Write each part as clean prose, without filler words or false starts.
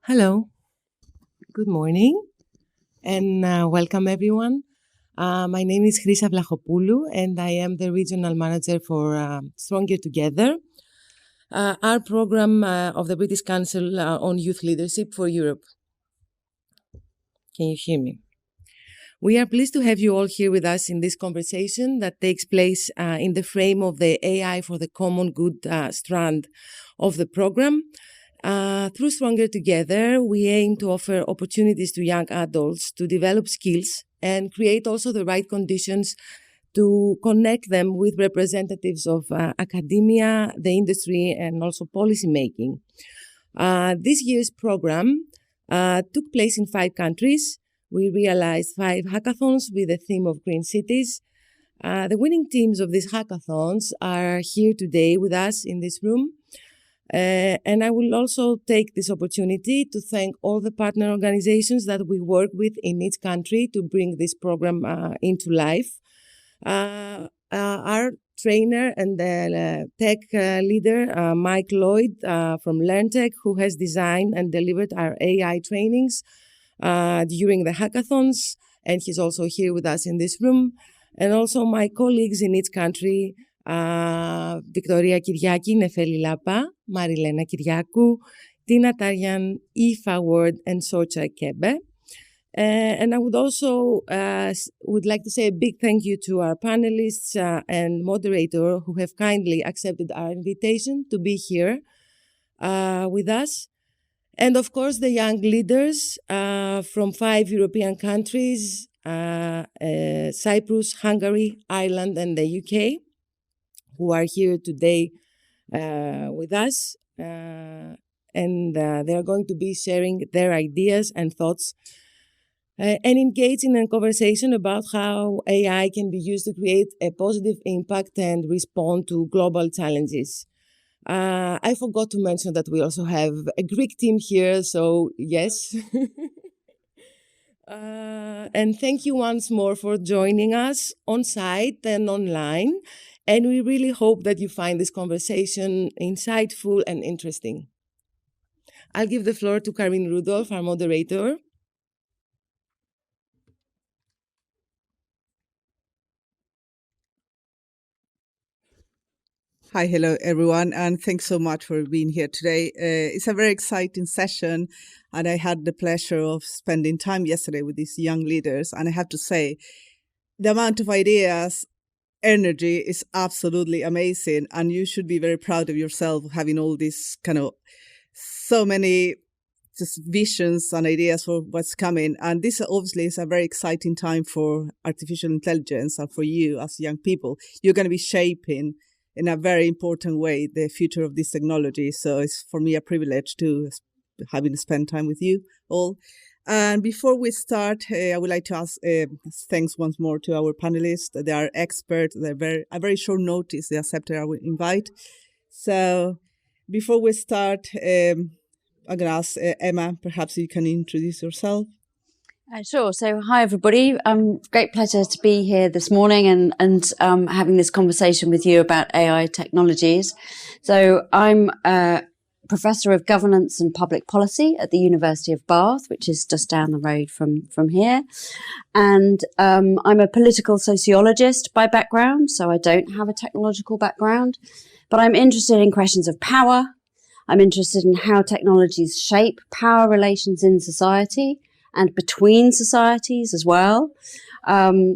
Hello, good morning, and welcome everyone. My name is Chrisa Vlachopoulou, and I am the regional manager for Stronger Together, our program of the British Council on Youth Leadership for Europe. Can you hear me? We are pleased to have you all here with us in this conversation that takes place in the frame of the AI for the Common Good strand of the program. Through Stronger Together, we aim to offer opportunities to young adults to develop skills and create also the right conditions to connect them with representatives of academia, the industry, and also policy making. This year's program took place in 5 countries. We realized 5 hackathons with the theme of green cities. The winning teams of these hackathons are here today with us in this room. And I will also take this opportunity to thank all the partner organizations that we work with in each country to bring this program into life. Our trainer and tech leader, Mike Lloyd from LearnTech, who has designed and delivered our AI trainings during the hackathons, and he's also here with us in this room. And also my colleagues in each country, Victoria Kyriaki, Nefeli Lapa, Marilena Kyriakou, Tina Tarian, Aoife Ward, and Sorcha Kebe. And I would also would like to say a big thank you to our panelists and moderator who have kindly accepted our invitation to be here with us. And of course, the young leaders from 5 European countries, Cyprus, Hungary, Ireland, and the UK, who are here today with us. And they are going to be sharing their ideas and thoughts and engage in a conversation about how AI can be used to create a positive impact and respond to global challenges. I forgot to mention that we also have a Greek team here, so yes. And thank you once more for joining us on site and online. And we really hope that you find this conversation insightful and interesting. I'll give the floor to Karin Rudolph, our moderator. Hi, hello everyone, and thanks so much for being here today. It's a very exciting session, and I had the pleasure of spending time yesterday with these young leaders. And I have to say, the amount of ideas, energy is absolutely amazing, and you should be very proud of yourself having all these so many just visions and ideas for what's coming. And this obviously is a very exciting time for artificial intelligence and for you as young people. You're going to be shaping in a very important way the future of this technology. So it's for me a privilege to having spent time with you all. And before we start, I would like to ask thanks once more to our panelists. They are experts. They're a very short notice. They accepted our invite. So before we start, I'm going to ask Emma, perhaps you can introduce yourself. Sure. So, hi everybody. Great pleasure to be here this morning and having this conversation with you about AI technologies. So, I'm a Professor of Governance and Public Policy at the University of Bath, which is just down the road from here. And I'm a political sociologist by background, so I don't have a technological background, but I'm interested in questions of power. I'm interested in how technologies shape power relations in society and between societies as well. Although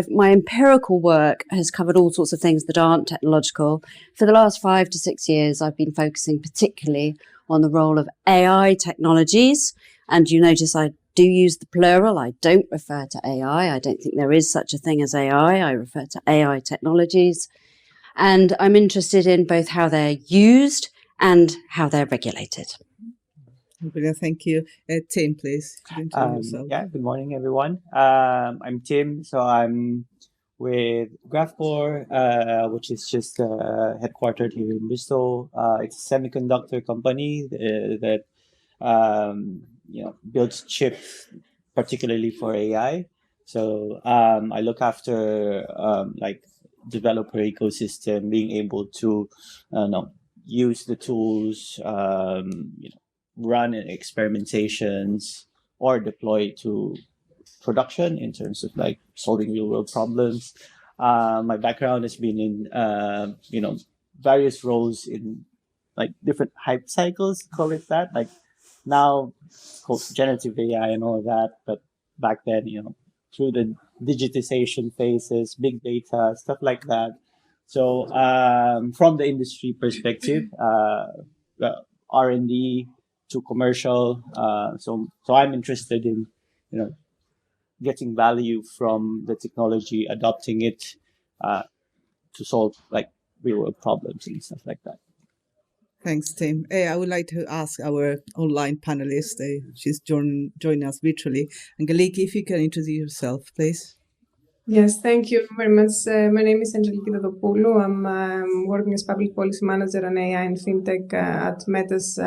my empirical work has covered all sorts of things that aren't technological, for the last 5 to 6 years, I've been focusing particularly on the role of AI technologies. And you notice I do use the plural. I don't refer to AI. I don't think there is such a thing as AI. I refer to AI technologies. And I'm interested in both how they're used and how they're regulated. Thank you. Tim, please. Good morning, everyone. I'm Tim. So I'm with Graphcore, which is just headquartered here in Bristol. It's a semiconductor company that builds chips, particularly for AI. So I look after developer ecosystem, being able to use the tools, run experimentations, or deploy to production in terms of like solving real world problems. My background has been in various roles in like different hype cycles, call it that. Like now, called generative AI and all of that, but back then, through the digitization phases, big data, stuff like that. So from the industry perspective, R&D to commercial, so I'm interested in getting value from the technology, adopting it to solve like real world problems and stuff like that. Thanks, Tim. I would like to ask our online panelist, she's joining us virtually. Angeliki, if you can introduce yourself, please. Yes, thank you very much. My name is Angeliki Dodopoulou. I'm working as Public Policy Manager on AI and FinTech at Meta's,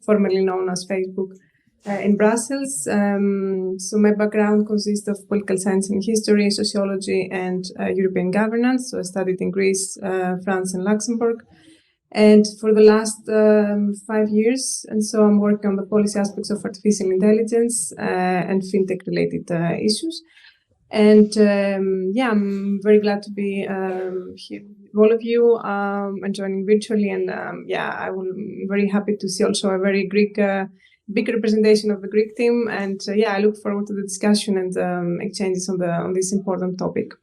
formerly known as Facebook, in Brussels. So my background consists of political science and history, sociology, and European governance. So I studied in Greece, France, and Luxembourg. And for the last 5 years, and so I'm working on the policy aspects of artificial intelligence and FinTech related issues. And I'm very glad to be here with all of you and joining virtually. And I'm very happy to see also a very big representation of the Greek team. And I look forward to the discussion and exchanges on this important topic.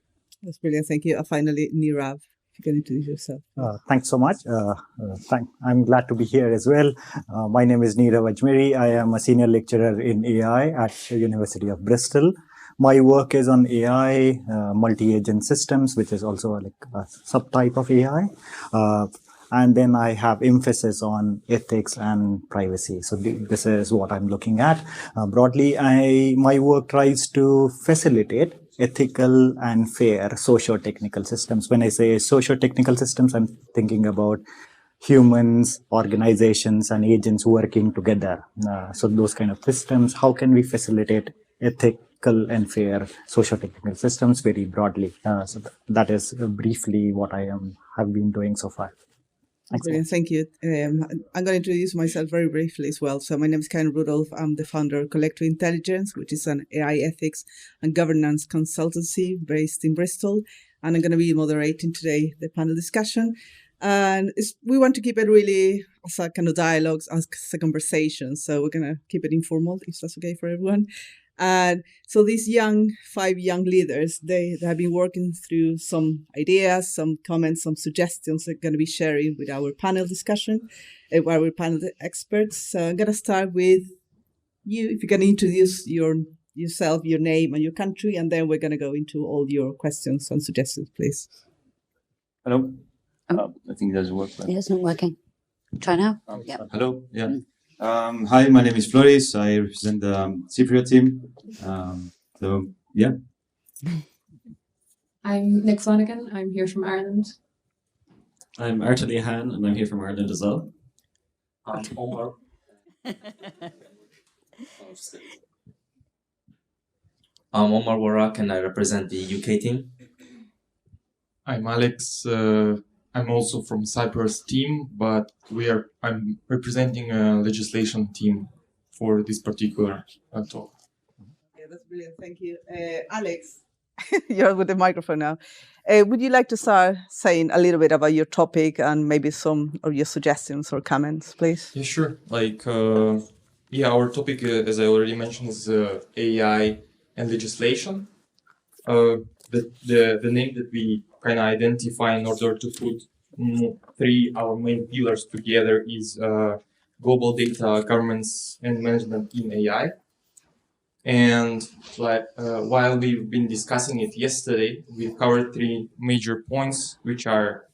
That's brilliant. Thank you. Finally, Nirav, if you can introduce yourself. Thanks so much. I'm glad to be here as well. My name is Nirav Ajmeri. I am a senior lecturer in AI at the University of Bristol. My work is on AI, multi-agent systems, which is also like a subtype of AI. And then I have emphasis on ethics and privacy. So this is what I'm looking at. Broadly, my work tries to facilitate ethical and fair socio-technical systems. When I say socio-technical systems, I'm thinking about humans, organizations, and agents working together. So those kind of systems, how can we facilitate ethical and fair socio-technical systems very broadly? So that is briefly what I have been doing so far. Brilliant, thank you. I'm going to introduce myself very briefly as well. So my name is Karen Rudolph. I'm the founder of Collective Intelligence, which is an AI ethics and governance consultancy based in Bristol. And I'm going to be moderating today the panel discussion. And we want to keep it really as a kind of dialogue, as a conversation. So we're going to keep it informal, if that's okay for everyone. And so these 5 young leaders, they have been working through some ideas, some comments, some suggestions they're going to be sharing with our panel discussion, our panel experts. So I'm going to start with you, if you can introduce yourself, your name and your country, and then we're going to go into all your questions and suggestions, please. Hello. I think it doesn't work. Right? Yeah, it's not working. Try now. Yeah. Hello. Yeah. Hi, my name is Floris. I represent the Cypriot team. I'm Nick Flanagan. I'm here from Ireland. I'm Artan Ihan, and I'm here from Ireland as well. I'm Omar. I'm Omar Warak, and I represent the UK team. I'm Alex. I'm also from Cyprus team, but I'm representing a legislation team for this particular talk. Yeah, that's brilliant. Thank you. Alex, you're with the microphone now. Would you like to start saying a little bit about your topic and maybe some of your suggestions or comments, please? Yeah, sure. Our topic, as I already mentioned, is AI and legislation. The name that we kind of identify in order to put our main pillars together is global data governance and management in AI. And while we've been discussing it yesterday, we've covered 3 major points, which are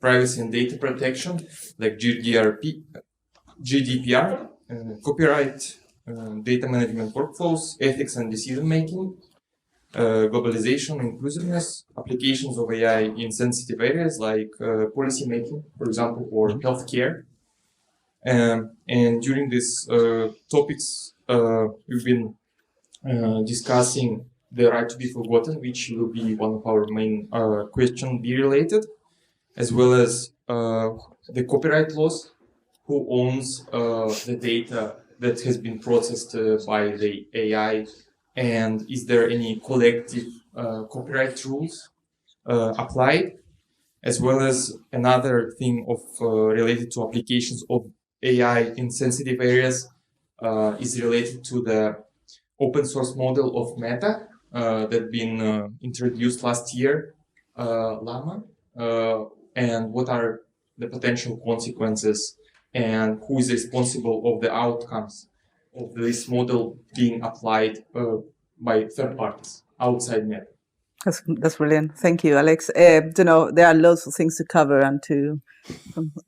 privacy and data protection, like GDPR, copyright, data management workflows, ethics and decision making, globalization, inclusiveness, applications of AI in sensitive areas like policy making, for example, or healthcare. And during these topics, we've been discussing the right to be forgotten, which will be one of our main questions be related, as well as the copyright laws, who owns the data that has been processed by the AI, and is there any collective copyright rules applied, as well as another thing of related to applications of AI in sensitive areas is related to the open source model of Meta that been introduced last year, Llama, and what are the potential consequences and who is responsible of the outcomes of this model being applied by third parties outside Meta. That's brilliant. Thank you, Alex. There are loads of things to cover and to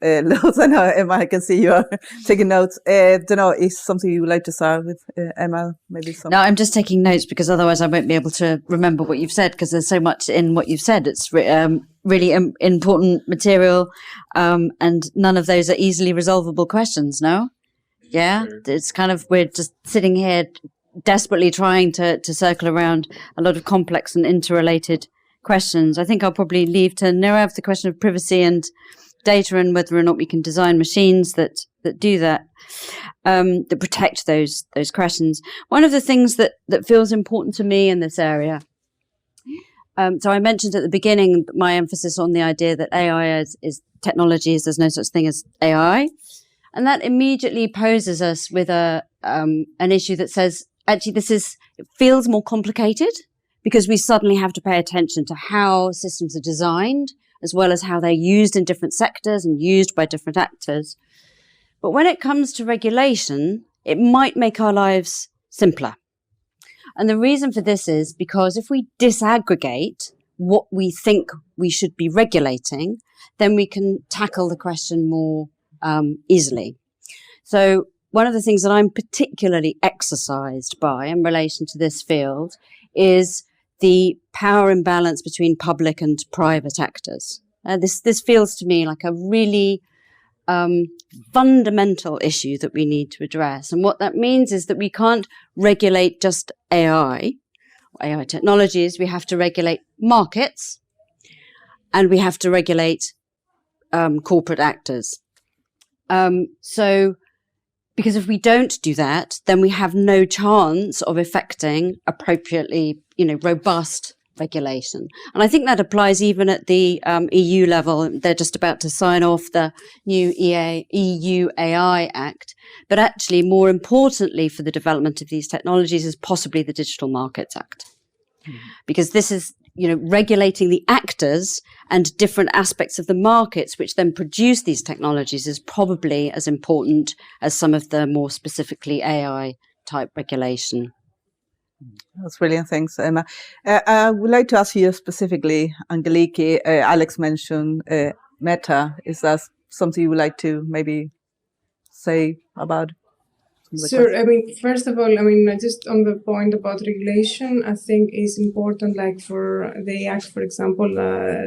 loads. I know, Emma, I can see you are taking notes. Is something you would like to start with, Emma? Maybe some. No, I'm just taking notes because otherwise I won't be able to remember what you've said, because there's so much in what you've said. It's really important material, and none of those are easily resolvable questions. No, yeah, it's kind of, we're just sitting here desperately trying to circle around a lot of complex and interrelated questions. I think I'll probably leave to Nirav the question of privacy and data, and whether or not we can design machines that do that, that protect those questions. One of the things that feels important to me in this area, so I mentioned at the beginning my emphasis on the idea that AI is technology, there's no such thing as AI, and that immediately poses us with an issue that says, actually, it feels more complicated, because we suddenly have to pay attention to how systems are designed, as well as how they're used in different sectors and used by different actors. But when it comes to regulation, it might make our lives simpler. And the reason for this is because if we disaggregate what we think we should be regulating, then we can tackle the question more easily. So one of the things that I'm particularly exercised by in relation to this field is the power imbalance between public and private actors. This feels to me like a really fundamental issue that we need to address. And what that means is that we can't regulate just AI technologies. We have to regulate markets, and we have to regulate corporate actors. Because if we don't do that, then we have no chance of effecting appropriately, robust regulation. And I think that applies even at the EU level. They're just about to sign off the new EU AI Act. But actually, more importantly for the development of these technologies is possibly the Digital Markets Act. Because this is, regulating the actors and different aspects of the markets which then produce these technologies is probably as important as some of the more specifically AI type regulation. That's brilliant. Thanks, Emma. I would like to ask you specifically, Angeliki, Alex mentioned Meta. Is that something you would like to maybe say about? Sure. First of all, just on the point about regulation, I think it's important, like for the Act, for example,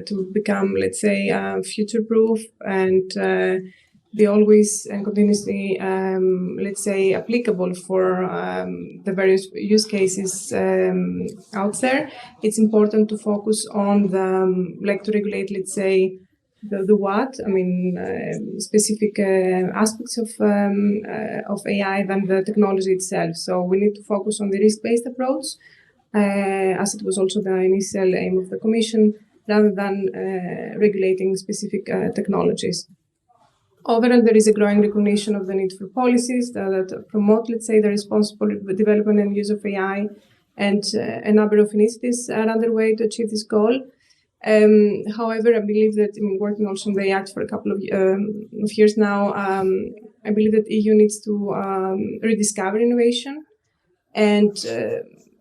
to become, let's say, future-proof and be always and continuously, let's say, applicable for the various use cases out there. It's important to focus on to regulate, let's say, the what, specific aspects of AI than the technology itself. So we need to focus on the risk-based approach, as it was also the initial aim of the Commission, rather than regulating specific technologies. Overall, there is a growing recognition of the need for policies that promote, let's say, the responsible development and use of AI, and a number of initiatives are underway to achieve this goal. However, I believe that, working also on the Act for a couple of years now, I believe that EU needs to rediscover innovation, and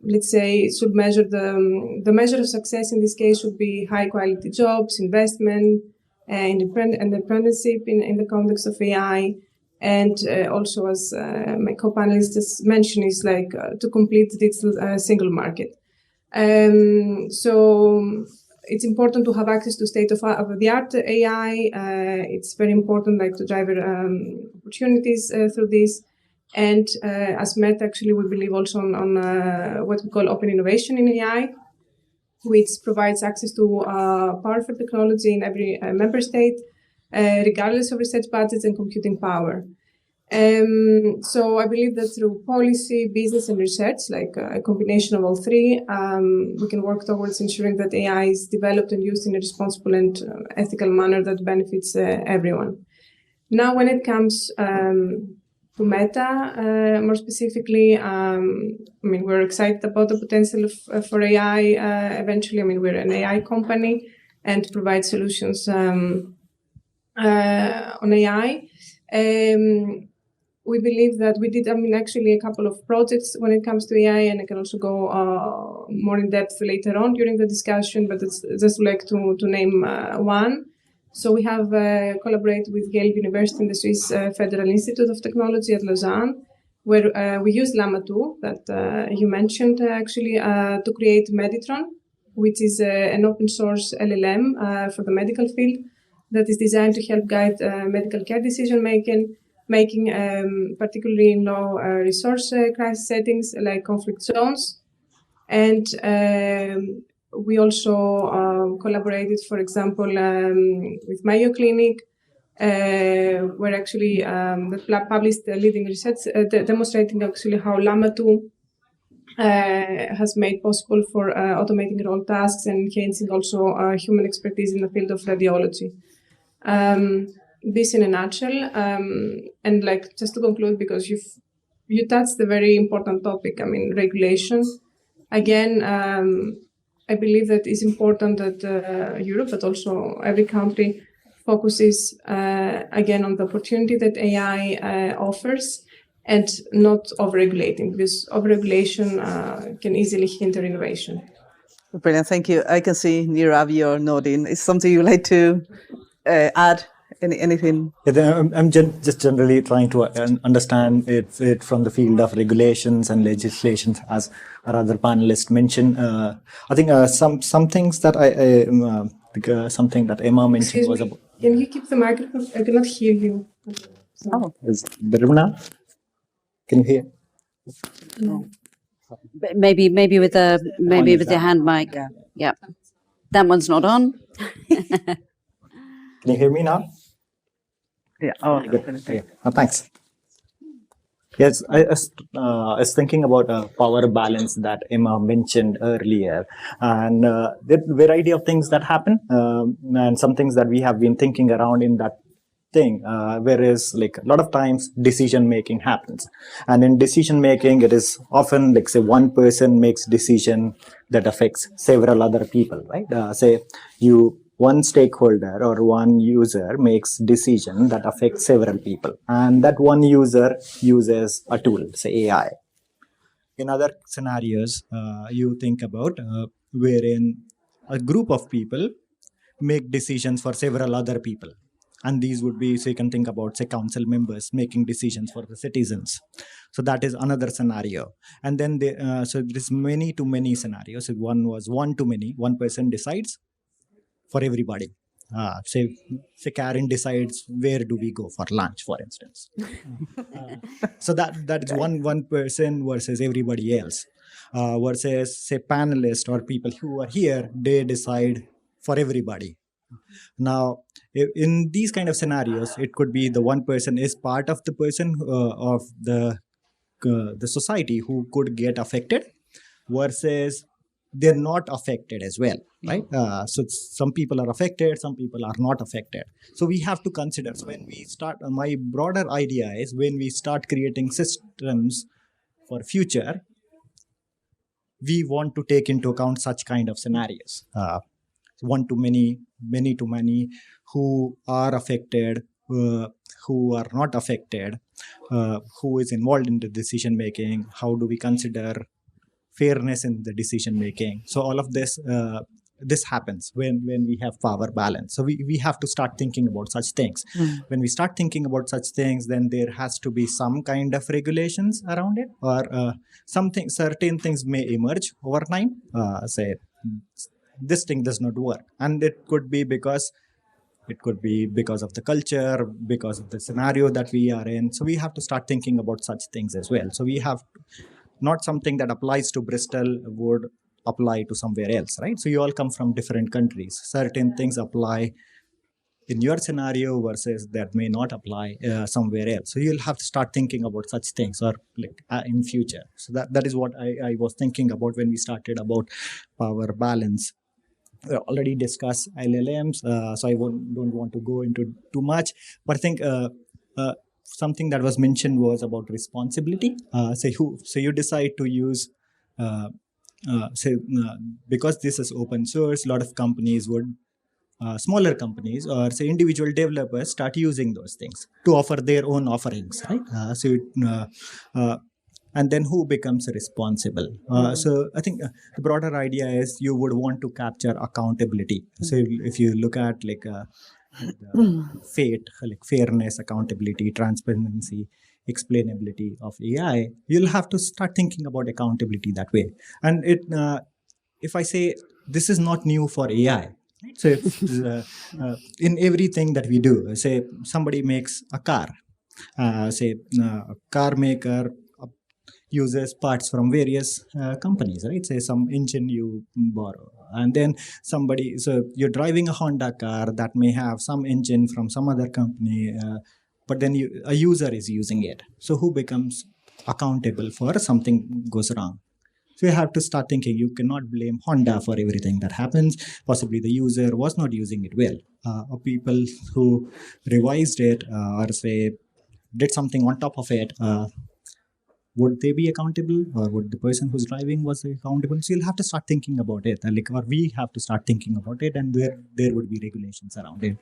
let's say it should measure the measure of success in this case should be high quality jobs, investment, entrepreneurship in the context of AI, and also, as my co-panelists just mentioned, is to complete the digital single market. So it's important to have access to state-of-the-art AI. It's very important, to drive opportunities through this. And as Meta, actually, we believe also on what we call open innovation in AI, which provides access to powerful technology in every member state, regardless of research budgets and computing power. So I believe that through policy, business, and research, like a combination of all three, we can work towards ensuring that AI is developed and used in a responsible and ethical manner that benefits everyone. Now, when it comes to Meta, more specifically, we're excited about the potential for AI eventually. We're an AI company and provide solutions on AI. We believe that we did, actually a couple of projects when it comes to AI, and I can also go more in depth later on during the discussion, but it's just like to name one. So we have collaborated with Yale University and the Swiss Federal Institute of Technology at Lausanne, where we used Llama 2 that you mentioned actually to create Meditron, which is an open source LLM for the medical field that is designed to help guide medical care decision making, particularly in low resource crisis settings like conflict zones. And we also collaborated, for example, with Mayo Clinic, where actually that published leading research demonstrating actually how Llama 2 has made possible for automating role tasks and enhancing also human expertise in the field of radiology. This in a nutshell, and like just to conclude, because you touched the very important topic, regulation. Again, I believe that it's important that Europe, but also every country, focuses again on the opportunity that AI offers and not overregulating, because overregulation can easily hinder innovation. Brilliant, thank you. I can see Nirav, you're nodding. Is something you'd like to add? Anything? I'm just generally trying to understand it from the field of regulations and legislations, as our other panelists mentioned. I think some things that something that Emma mentioned was about. Can you keep the microphone? I cannot hear you. Oh, is it better now? Can you hear? No. Maybe with the hand mic. Yeah. That one's not on. Can you hear me now? Yeah. Oh, yeah. Oh, thanks. Yes, I was thinking about a power balance that Emma mentioned earlier, and the variety of things that happen, and some things that we have been thinking around in that thing, whereas like a lot of times decision making happens, and in decision making it is often like say one person makes decision that affects several other people, right? Say one stakeholder or one user makes decision that affects several people, and that one user uses a tool, say AI. In other scenarios, you think about wherein a group of people make decisions for several other people, and these would be, so you can think about say council members making decisions for the citizens. So that is another scenario. And then so there's many to many scenarios. So one was one to many. One person decides for everybody. Say Karen decides where do we go for lunch, for instance. So that is one person versus everybody else. Versus say panelists or people who are here, they decide for everybody. Now, in these kind of scenarios, it could be the one person is part of the person of the society who could get affected, versus they're not affected as well, right? So some people are affected, some people are not affected. So we have to consider. So when we start, my broader idea is when we start creating systems for future, we want to take into account such kind of scenarios. One to many, many to many, who are affected, who are not affected, who is involved in the decision making, how do we consider fairness in the decision making. So all of this this happens when we have power balance. So we have to start thinking about such things. When we start thinking about such things, then there has to be some kind of regulations around it, or certain things may emerge over time. Say this thing does not work, and it could be because of the culture, because of the scenario that we are in. So we have to start thinking about such things as well. So we have not something that applies to Bristol would apply to somewhere else, right? So you all come from different countries. Certain things apply in your scenario versus that may not apply somewhere else. So you'll have to start thinking about such things or like in future. So that is what I was thinking about when we started about power balance. We already discussed LLMs, so I don't want to go into too much. But I think something that was mentioned was about responsibility. So you decide to use, because this is open source, a lot of companies would, smaller companies or say individual developers start using those things to offer their own offerings, right? And then who becomes responsible? So I think the broader idea is you would want to capture accountability. So if you look at like fate, like fairness, accountability, transparency, explainability of AI, you'll have to start thinking about accountability that way. And if I say this is not new for AI, so in everything that we do, say somebody makes a car, say a car maker uses parts from various companies, right? Say some engine you borrow, and then so you're driving a Honda car that may have some engine from some other company, but then a user is using it. So who becomes accountable for something goes wrong? So you have to start thinking, you cannot blame Honda for everything that happens. Possibly the user was not using it well. Or people who revised it or say did something on top of it, would they be accountable, or would the person who's driving was accountable? So you'll have to start thinking about it, or we have to start thinking about it, and there would be regulations around it.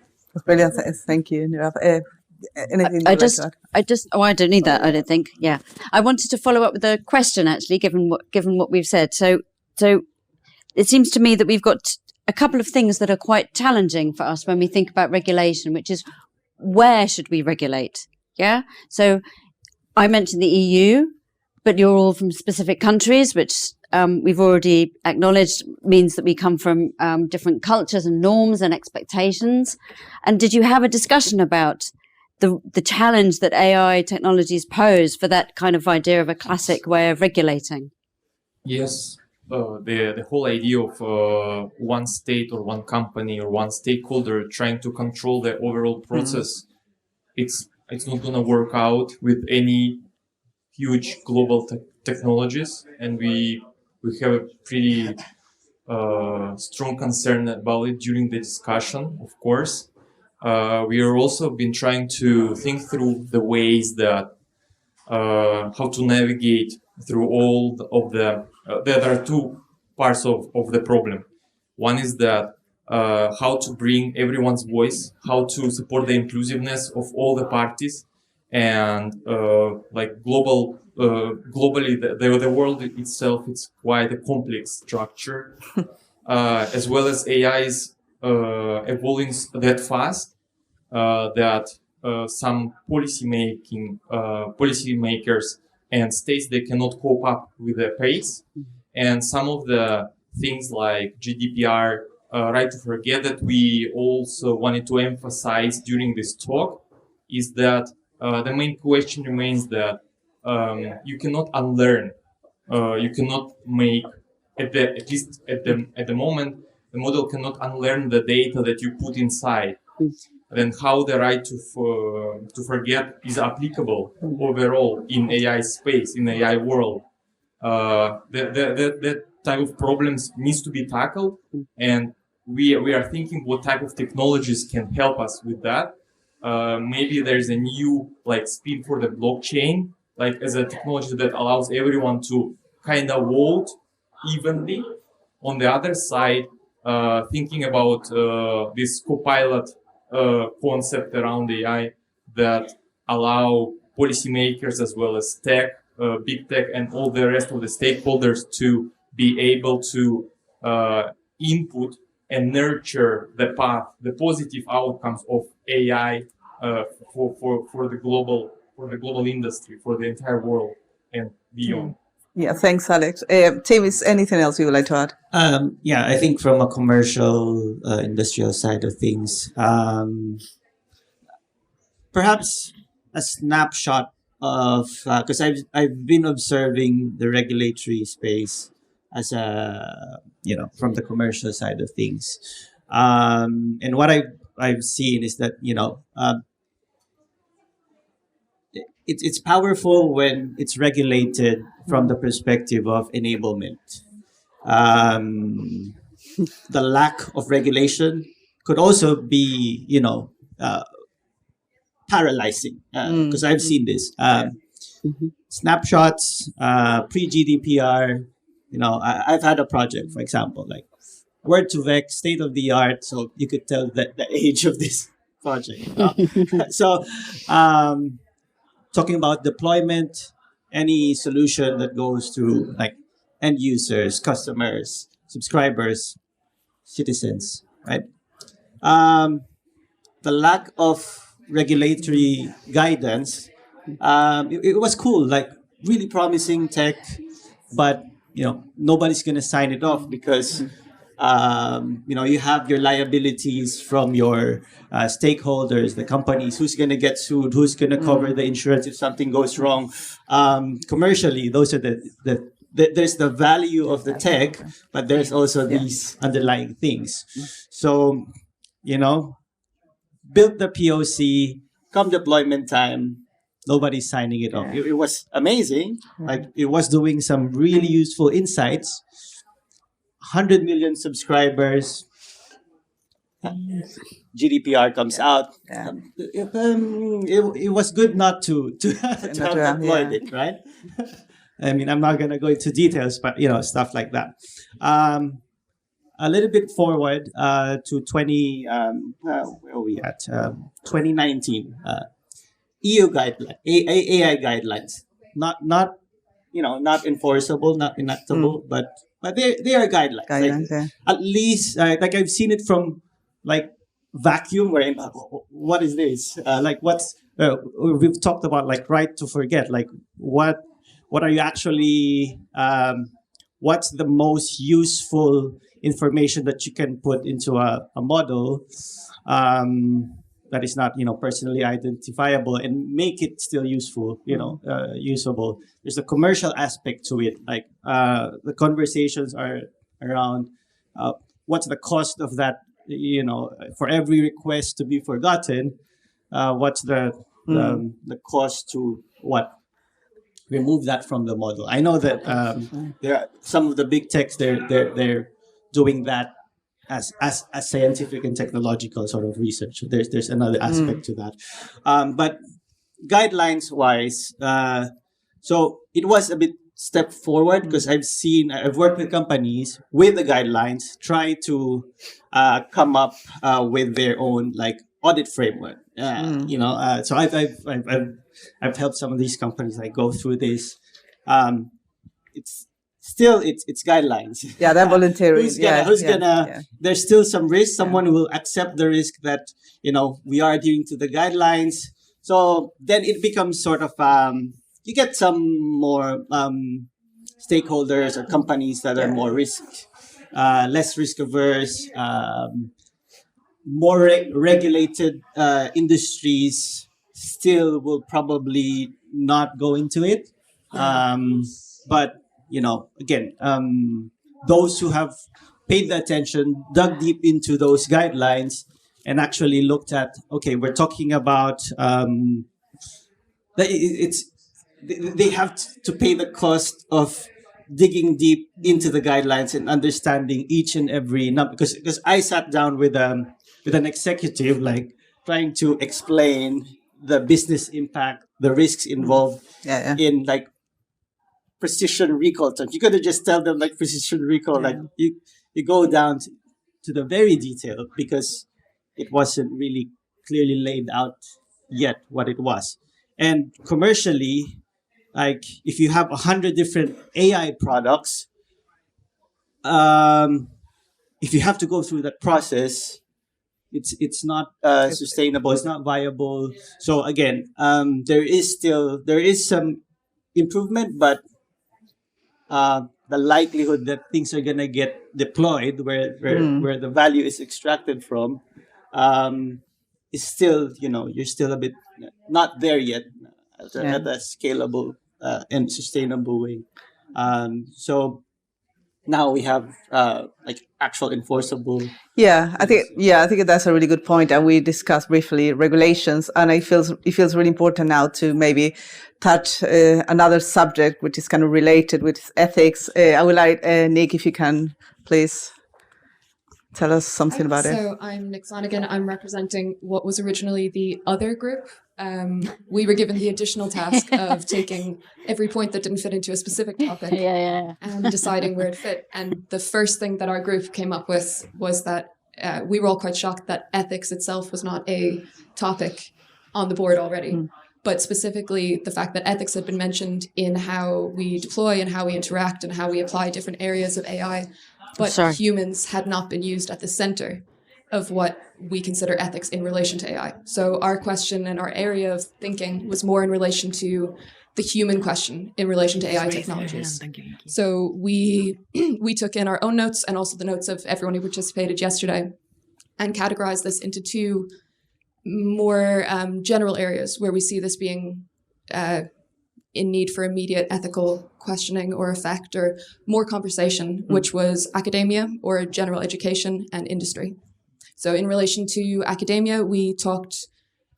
Brilliant. Thank you, Nirav. Anything I don't need that. I don't think. Yeah, I wanted to follow up with a question actually, given what we've said. So it seems to me that we've got a couple of things that are quite challenging for us when we think about regulation, which is where should we regulate? Yeah. So I mentioned the EU, but you're all from specific countries, which we've already acknowledged means that we come from different cultures and norms and expectations. And did you have a discussion about the challenge that AI technologies pose for that kind of idea of a classic way of regulating? Yes, the whole idea of one state or one company or one stakeholder trying to control the overall process, it's not going to work out with any huge global technologies, and we have a pretty strong concern about it during the discussion, of course. We are also been trying to think through the ways that how to navigate through all of the there are two parts of the problem. One is that how to bring everyone's voice, how to support the inclusiveness of all the parties, and like globally the world itself, it's quite a complex structure, as well as AI is evolving that fast that some policymakers and states, they cannot cope up with the pace. And some of the things like GDPR, right to forget, that we also wanted to emphasize during this talk is that the main question remains that you cannot unlearn, you cannot make, at least at the moment, the model cannot unlearn the data that you put inside. Then how the right to forget is applicable overall in AI space, in AI world. That type of problems needs to be tackled, and we are thinking what type of technologies can help us with that. Maybe there's a new spin for the blockchain, like as a technology that allows everyone to kind of vote evenly. On the other side, thinking about this copilot concept around AI that allow policymakers as well as tech, big tech, and all the rest of the stakeholders to be able to input and nurture the path, the positive outcomes of AI for the global industry, for the entire world and beyond. Yeah, thanks, Alex. Tim, is anything else you would like to add? Yeah, I think from a commercial, industrial side of things, perhaps a snapshot of, because I've been observing the regulatory space as a, from the commercial side of things. And what I I've seen is that it's powerful when it's regulated from the perspective of enablement. The lack of regulation could also be, paralyzing because I've seen this. Snapshots, pre-GDPR. I've had a project, for example, like Word2Vec, state of the art, so you could tell the age of this project. So, talking about deployment, any solution that goes through like end users, customers, subscribers, citizens, right? The lack of regulatory guidance, it was cool, like really promising tech, but nobody's gonna sign it off because you have your liabilities from your stakeholders, the companies, who's going to get sued, who's going to cover the insurance if something goes wrong. Commercially, those are there's the value of the tech, but there's also these underlying things. So, built the POC, come deployment time, nobody's signing it off. It was amazing. Like it was doing some really useful insights. 100 million subscribers. GDPR comes out. It was good not to have deployed it, right? I mean, I'm not gonna go into details, but stuff like that. A little bit forward to 2019 EU guideline, AI guidelines, not enforceable, not enactable, but they are guidelines. At least like I've seen it from like vacuum where what is this? We've talked about like right to forget. Like what are you actually? What's the most useful information that you can put into a model that is not personally identifiable and make it still useful, usable. There's a commercial aspect to it, like the conversations are around what's the cost of that, for every request to be forgotten, what's the cost to remove that from the model. I know that there are some of the big techs they're doing that as scientific and technological sort of research. There's another aspect to that, but guidelines wise, so it was a bit step forward because I've worked with companies with the guidelines try to come up with their own like audit framework. So I've helped some of these companies like go through this. It's guidelines. Yeah, they're voluntary. There's still some risk. Someone will accept the risk that, we are adhering to the guidelines. So then it becomes sort of, you get some more stakeholders or companies that are more less risk averse, more regulated industries still will probably not go into it. But again, those who have paid the attention, dug deep into those guidelines, and actually looked at, okay, we're talking about they have to pay the cost of digging deep into the guidelines and understanding each and every number. Because I sat down with an executive, like trying to explain the business impact, the risks involved in like precision recall terms. You could have just tell them like precision recall, like you go down to the very detail because it wasn't really clearly laid out yet what it was. And commercially, like if you have 100 different AI products, if you have to go through that process, it's not sustainable. It's not viable. So again, there is some improvement, but the likelihood that things are gonna get deployed where the value is extracted from is still, you're still a bit not there yet at a scalable and sustainable way. So now we have like actual enforceable. I think that's a really good point, and we discussed briefly regulations, and it feels really important now to maybe touch another subject which is kind of related with ethics. I would like Nick, if you can please tell us something about it. So I'm Nick Flanagan. I'm representing what was originally the other group. We were given the additional task of taking every point that didn't fit into a specific topic and deciding where it fit. And the first thing that our group came up with was that we were all quite shocked that ethics itself was not a topic on the board already. But specifically the fact that ethics had been mentioned in how we deploy and how we interact and how we apply different areas of AI. But humans had not been used at the center of what we consider ethics in relation to AI. So our question and our area of thinking was more in relation to the human question in relation to AI technologies. So we took in our own notes and also the notes of everyone who participated yesterday and categorized this into two more general areas where we see this being in need for immediate ethical questioning or effect or more conversation, which was academia or general education and industry. So in relation to academia, we talked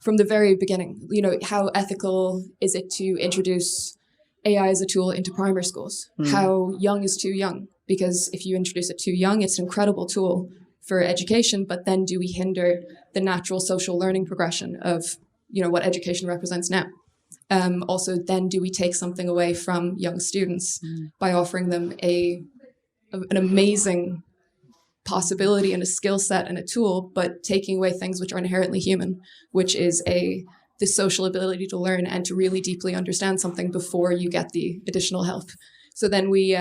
from the very beginning, how ethical is it to introduce AI as a tool into primary schools? How young is too young? Because if you introduce it too young, it's an incredible tool for education, but then do we hinder the natural social learning progression of, what education represents now? Also, then do we take something away from young students by offering them an amazing possibility and a skill set and a tool, but taking away things which are inherently human, which is the social ability to learn and to really deeply understand something before you get the additional help. So then we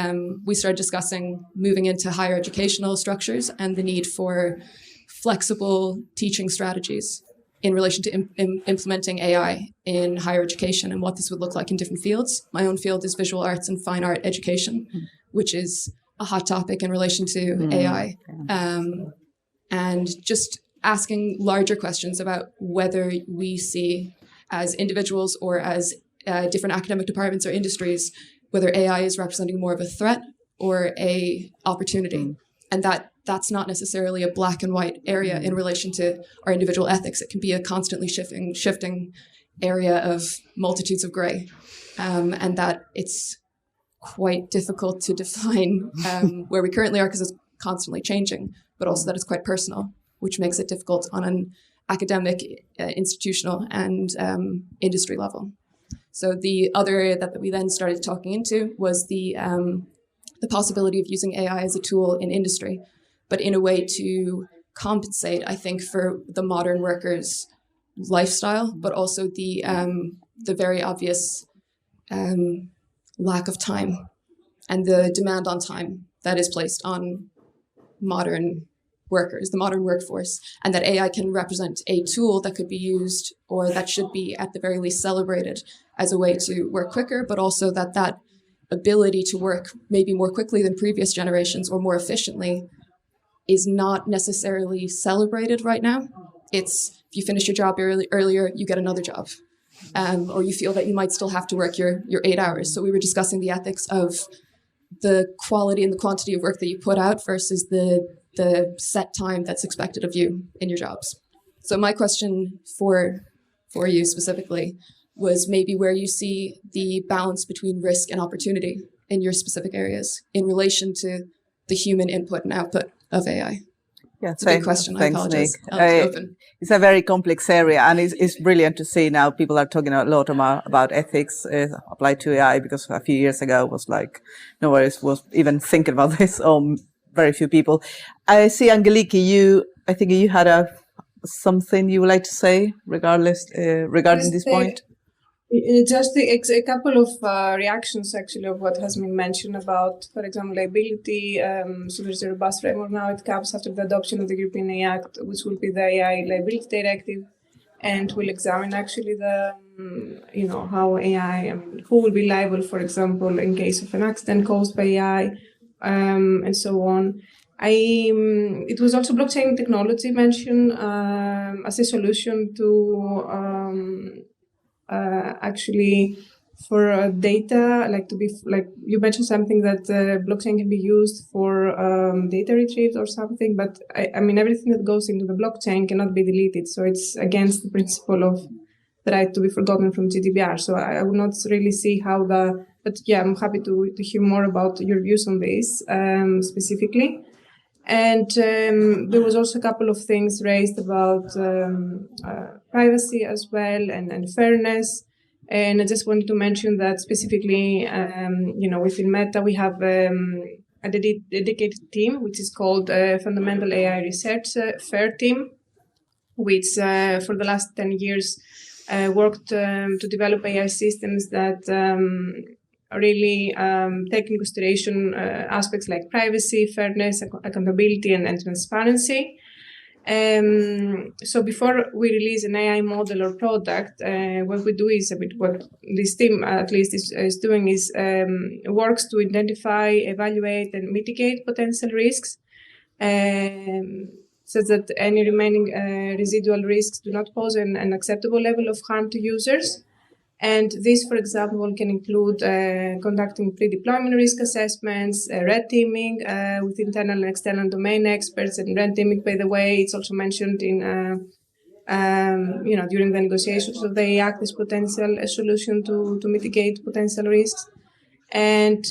started discussing moving into higher educational structures and the need for flexible teaching strategies in relation to implementing AI in higher education and what this would look like in different fields. My own field is visual arts and fine art education, which is a hot topic in relation to AI. And just asking larger questions about whether we see as individuals or as different academic departments or industries, whether AI is representing more of a threat or a opportunity. And that's not necessarily a black and white area in relation to our individual ethics. It can be a constantly shifting area of multitudes of gray, and that it's quite difficult to define where we currently are because it's constantly changing, but also that it's quite personal, which makes it difficult on an academic, institutional, and industry level. So the other area that we then started talking into was the possibility of using AI as a tool in industry, but in a way to compensate, I think, for the modern worker's lifestyle, but also the very obvious lack of time and the demand on time that is placed on modern workers, the modern workforce, and that AI can represent a tool that could be used or that should be at the very least celebrated as a way to work quicker, but also that ability to work maybe more quickly than previous generations or more efficiently is not necessarily celebrated right now. It's if you finish your job earlier, you get another job. Or you feel that you might still have to work your 8 hours. So we were discussing the ethics of the quality and the quantity of work that you put out versus the set time that's expected of you in your jobs. So my question for you specifically was maybe where you see the balance between risk and opportunity in your specific areas in relation to the human input and output of AI. Yeah, it's a big question. Thanks, I apologize. Nick. It's a very complex area, and it's brilliant to see now people are talking a lot about ethics applied to AI, because a few years ago it was like nobody was even thinking about this, or very few people. I see, Angeliki, I think you had something you would like to say regarding this point. Just a couple of reactions, actually, of what has been mentioned about, for example, liability. So there's a robust framework now. It comes after the adoption of the European AI Act, which will be the AI Liability Directive, and will examine actually the, how AI, who will be liable, for example, in case of an accident caused by AI, and so on. It was also blockchain technology mentioned as a solution to actually for data, like you mentioned something that blockchain can be used for data retrieve or something, but I mean everything that goes into the blockchain cannot be deleted, so it's against the principle of the right to be forgotten from GDPR. So I would not really see how but yeah, I'm happy to hear more about your views on this specifically. And there was also a couple of things raised about privacy as well and fairness. And I just wanted to mention that specifically, within Meta, we have a dedicated team, which is called Fundamental AI Research FAIR team, which for the last 10 years worked to develop AI systems that really take into consideration aspects like privacy, fairness, accountability, and transparency. So before we release an AI model or product, what we do is what this team at least is doing is works to identify, evaluate, and mitigate potential risks, so that any remaining residual risks do not pose an acceptable level of harm to users. And this, for example, can include conducting pre-deployment risk assessments, red teaming with internal and external domain experts. And red teaming, by the way, it's also mentioned in during the negotiations of the AI Act as potential solution to mitigate potential risks. And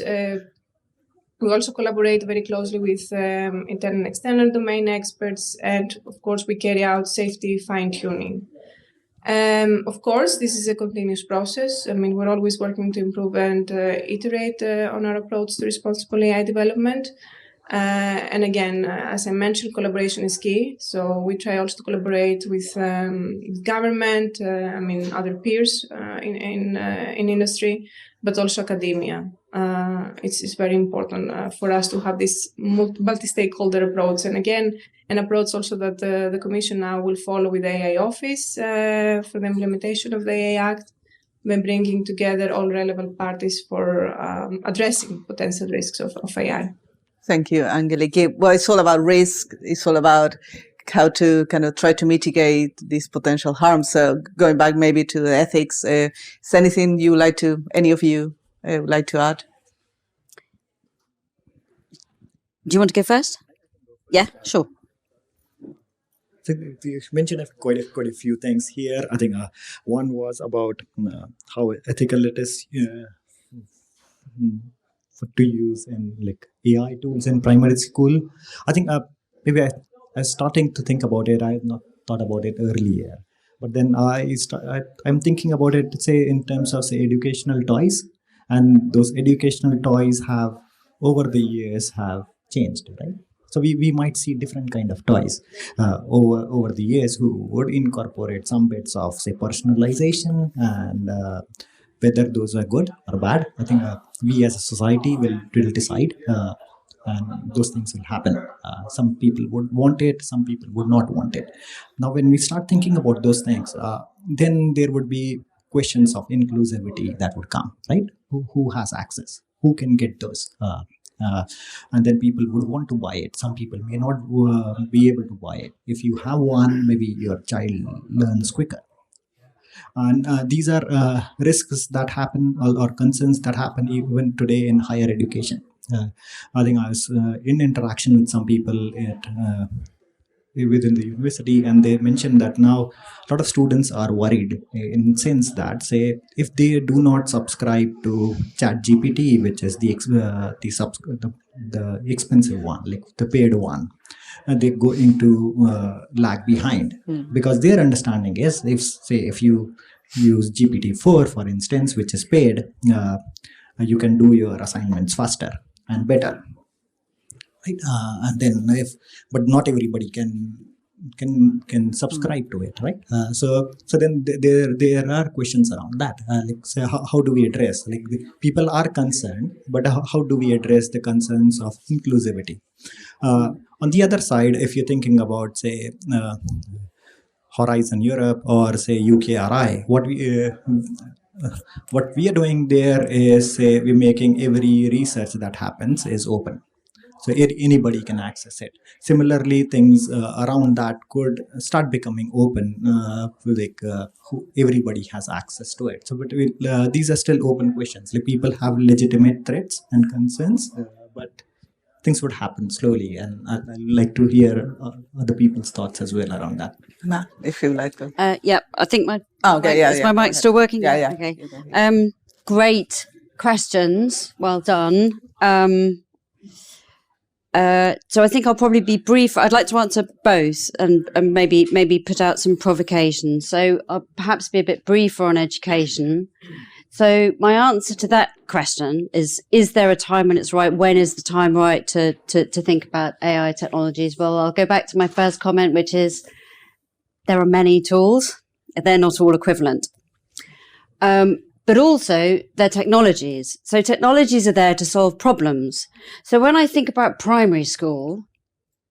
we also collaborate very closely with internal and external domain experts, and of course, we carry out safety fine-tuning. Of course, this is a continuous process. I mean, we're always working to improve and iterate on our approach to responsible AI development. And again, as I mentioned, collaboration is key. So we try also to collaborate with government, other peers in industry, but also academia. It's very important for us to have this multi-stakeholder approach. And again, an approach also that the Commission now will follow with the AI Office for the implementation of the AI Act, when bringing together all relevant parties for addressing potential risks of AI. Thank you, Angelique. Well, it's all about risk. It's all about how to kind of try to mitigate these potential harms. So going back maybe to the ethics, is anything any of you would like to add? Do you want to go first? Yeah, sure. So you mentioned quite a few things here. I think one was about how ethical it is to use in like AI tools in primary school. I think maybe I was starting to think about it. I had not thought about it earlier, but then I'm thinking about it, say, in terms of, say, educational toys, and those educational toys have over the years have changed, right? So we might see different kind of toys over the years who would incorporate some bits of, say, personalization, and whether those are good or bad, I think we as a society will decide, and those things will happen. Some people would want it, some people would not want it. Now, when we start thinking about those things, then there would be questions of inclusivity that would come, right? Who has access? Who can get those? And then people would want to buy it. Some people may not be able to buy it. If you have one, maybe your child learns quicker. And these are risks that happen, or concerns that happen even today in higher education. I think I was in interaction with some people within the university, and they mentioned that now a lot of students are worried in the sense that, say, if they do not subscribe to ChatGPT, which is the expensive one, like the paid one, they go into lag behind, because their understanding is, if you use GPT-4, for instance, which is paid, you can do your assignments faster and better. Right? And then but not everybody can subscribe to it, right? So then there are questions around that. So how do we address? Like, people are concerned, but how do we address the concerns of inclusivity? On the other side, if you're thinking about, say, Horizon Europe, or say UKRI, what we are doing there is, say, we're making every research that happens is open. So anybody can access it. Similarly, things around that could start becoming open, everybody has access to it. So, but these are still open questions. Like, people have legitimate threats and concerns, but things would happen slowly, and I'd like to hear other people's thoughts as well around that. Nah, if you like to. Yeah, I think my is my mic still working? Yeah. Okay. Great questions. Well done. So I think I'll probably be brief. I'd like to answer both and maybe put out some provocations. So I'll perhaps be a bit briefer on education. So my answer to that question is there a time when it's right? When is the time right to think about AI technologies? Well, I'll go back to my first comment, which is there are many tools. They're not all equivalent. But also they're technologies. So technologies are there to solve problems. So when I think about primary school,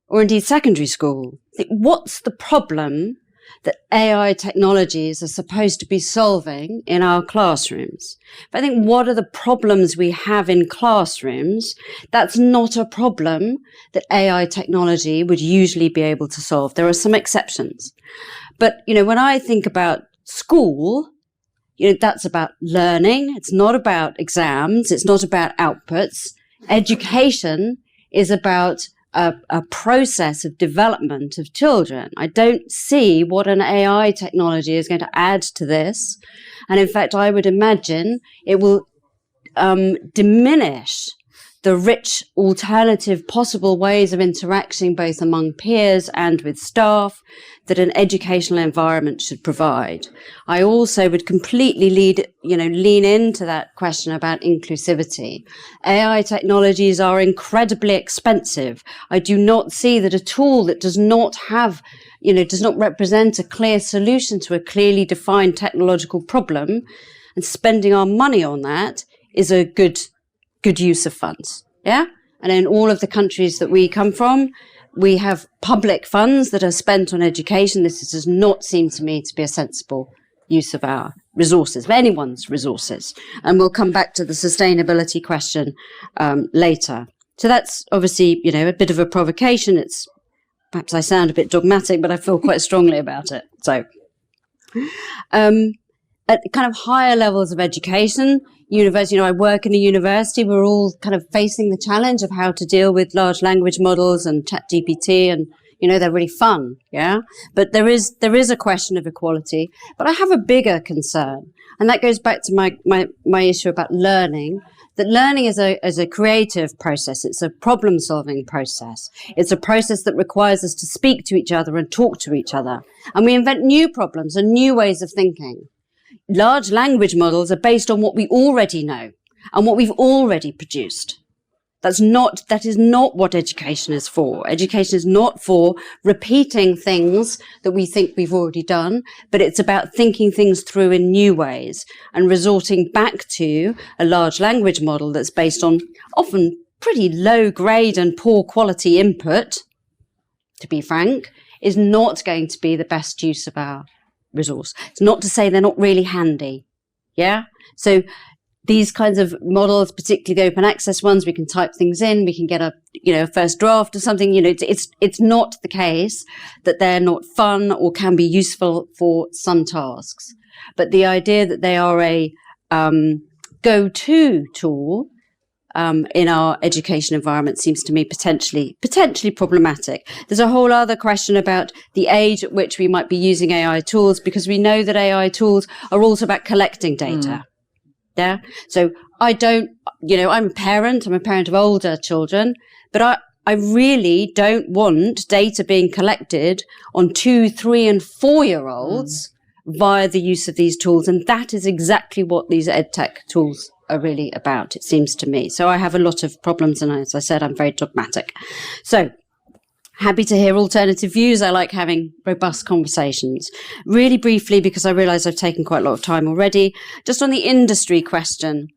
or indeed secondary school, what's the problem that AI technologies are supposed to be solving in our classrooms? But I think what are the problems we have in classrooms? That's not a problem that AI technology would usually be able to solve. There are some exceptions. But, when I think about school, that's about learning. It's not about exams. It's not about outputs. Education is about a process of development of children. I don't see what an AI technology is going to add to this. And in fact, I would imagine it will diminish the rich alternative possible ways of interacting both among peers and with staff that an educational environment should provide. I also would completely lean into that question about inclusivity. AI technologies are incredibly expensive. I do not see that a tool that does not have, does not represent a clear solution to a clearly defined technological problem, and spending our money on that is a good use of funds. Yeah. And in all of the countries that we come from, we have public funds that are spent on education. This does not seem to me to be a sensible use of our resources, of anyone's resources. And we'll come back to the sustainability question later. So that's obviously, a bit of a provocation. It's perhaps I sound a bit dogmatic, but I feel quite strongly about it. So at kind of higher levels of education, university, I work in a university, we're all kind of facing the challenge of how to deal with large language models and ChatGPT, and, they're really fun, yeah? But there is a question of equality. But I have a bigger concern, and that goes back to my issue about learning, that learning is a creative process. It's a problem-solving process. It's a process that requires us to speak to each other and talk to each other. And we invent new problems and new ways of thinking. Large language models are based on what we already know and what we've already produced. That is not what education is for. Education is not for repeating things that we think we've already done, but it's about thinking things through in new ways and resorting back to a large language model that's based on often pretty low grade and poor quality input, to be frank, is not going to be the best use of our resource. It's not to say they're not really handy. Yeah. So these kinds of models, particularly the open access ones, we can type things in, we can get a first draft or something. It's not the case that they're not fun or can be useful for some tasks. But the idea that they are a go-to tool in our education environment seems to me potentially problematic. There's a whole other question about the age at which we might be using AI tools, because we know that AI tools are also about collecting data. Yeah. So I'm a parent of older children, but I really don't want data being collected on 2, 3, and 4-year-olds via the use of these tools. And that is exactly what these edtech tools are really about, it seems to me. So I have a lot of problems, and as I said, I'm very dogmatic. So happy to hear alternative views. I like having robust conversations. Really briefly, because I realize I've taken quite a lot of time already, just on the industry question.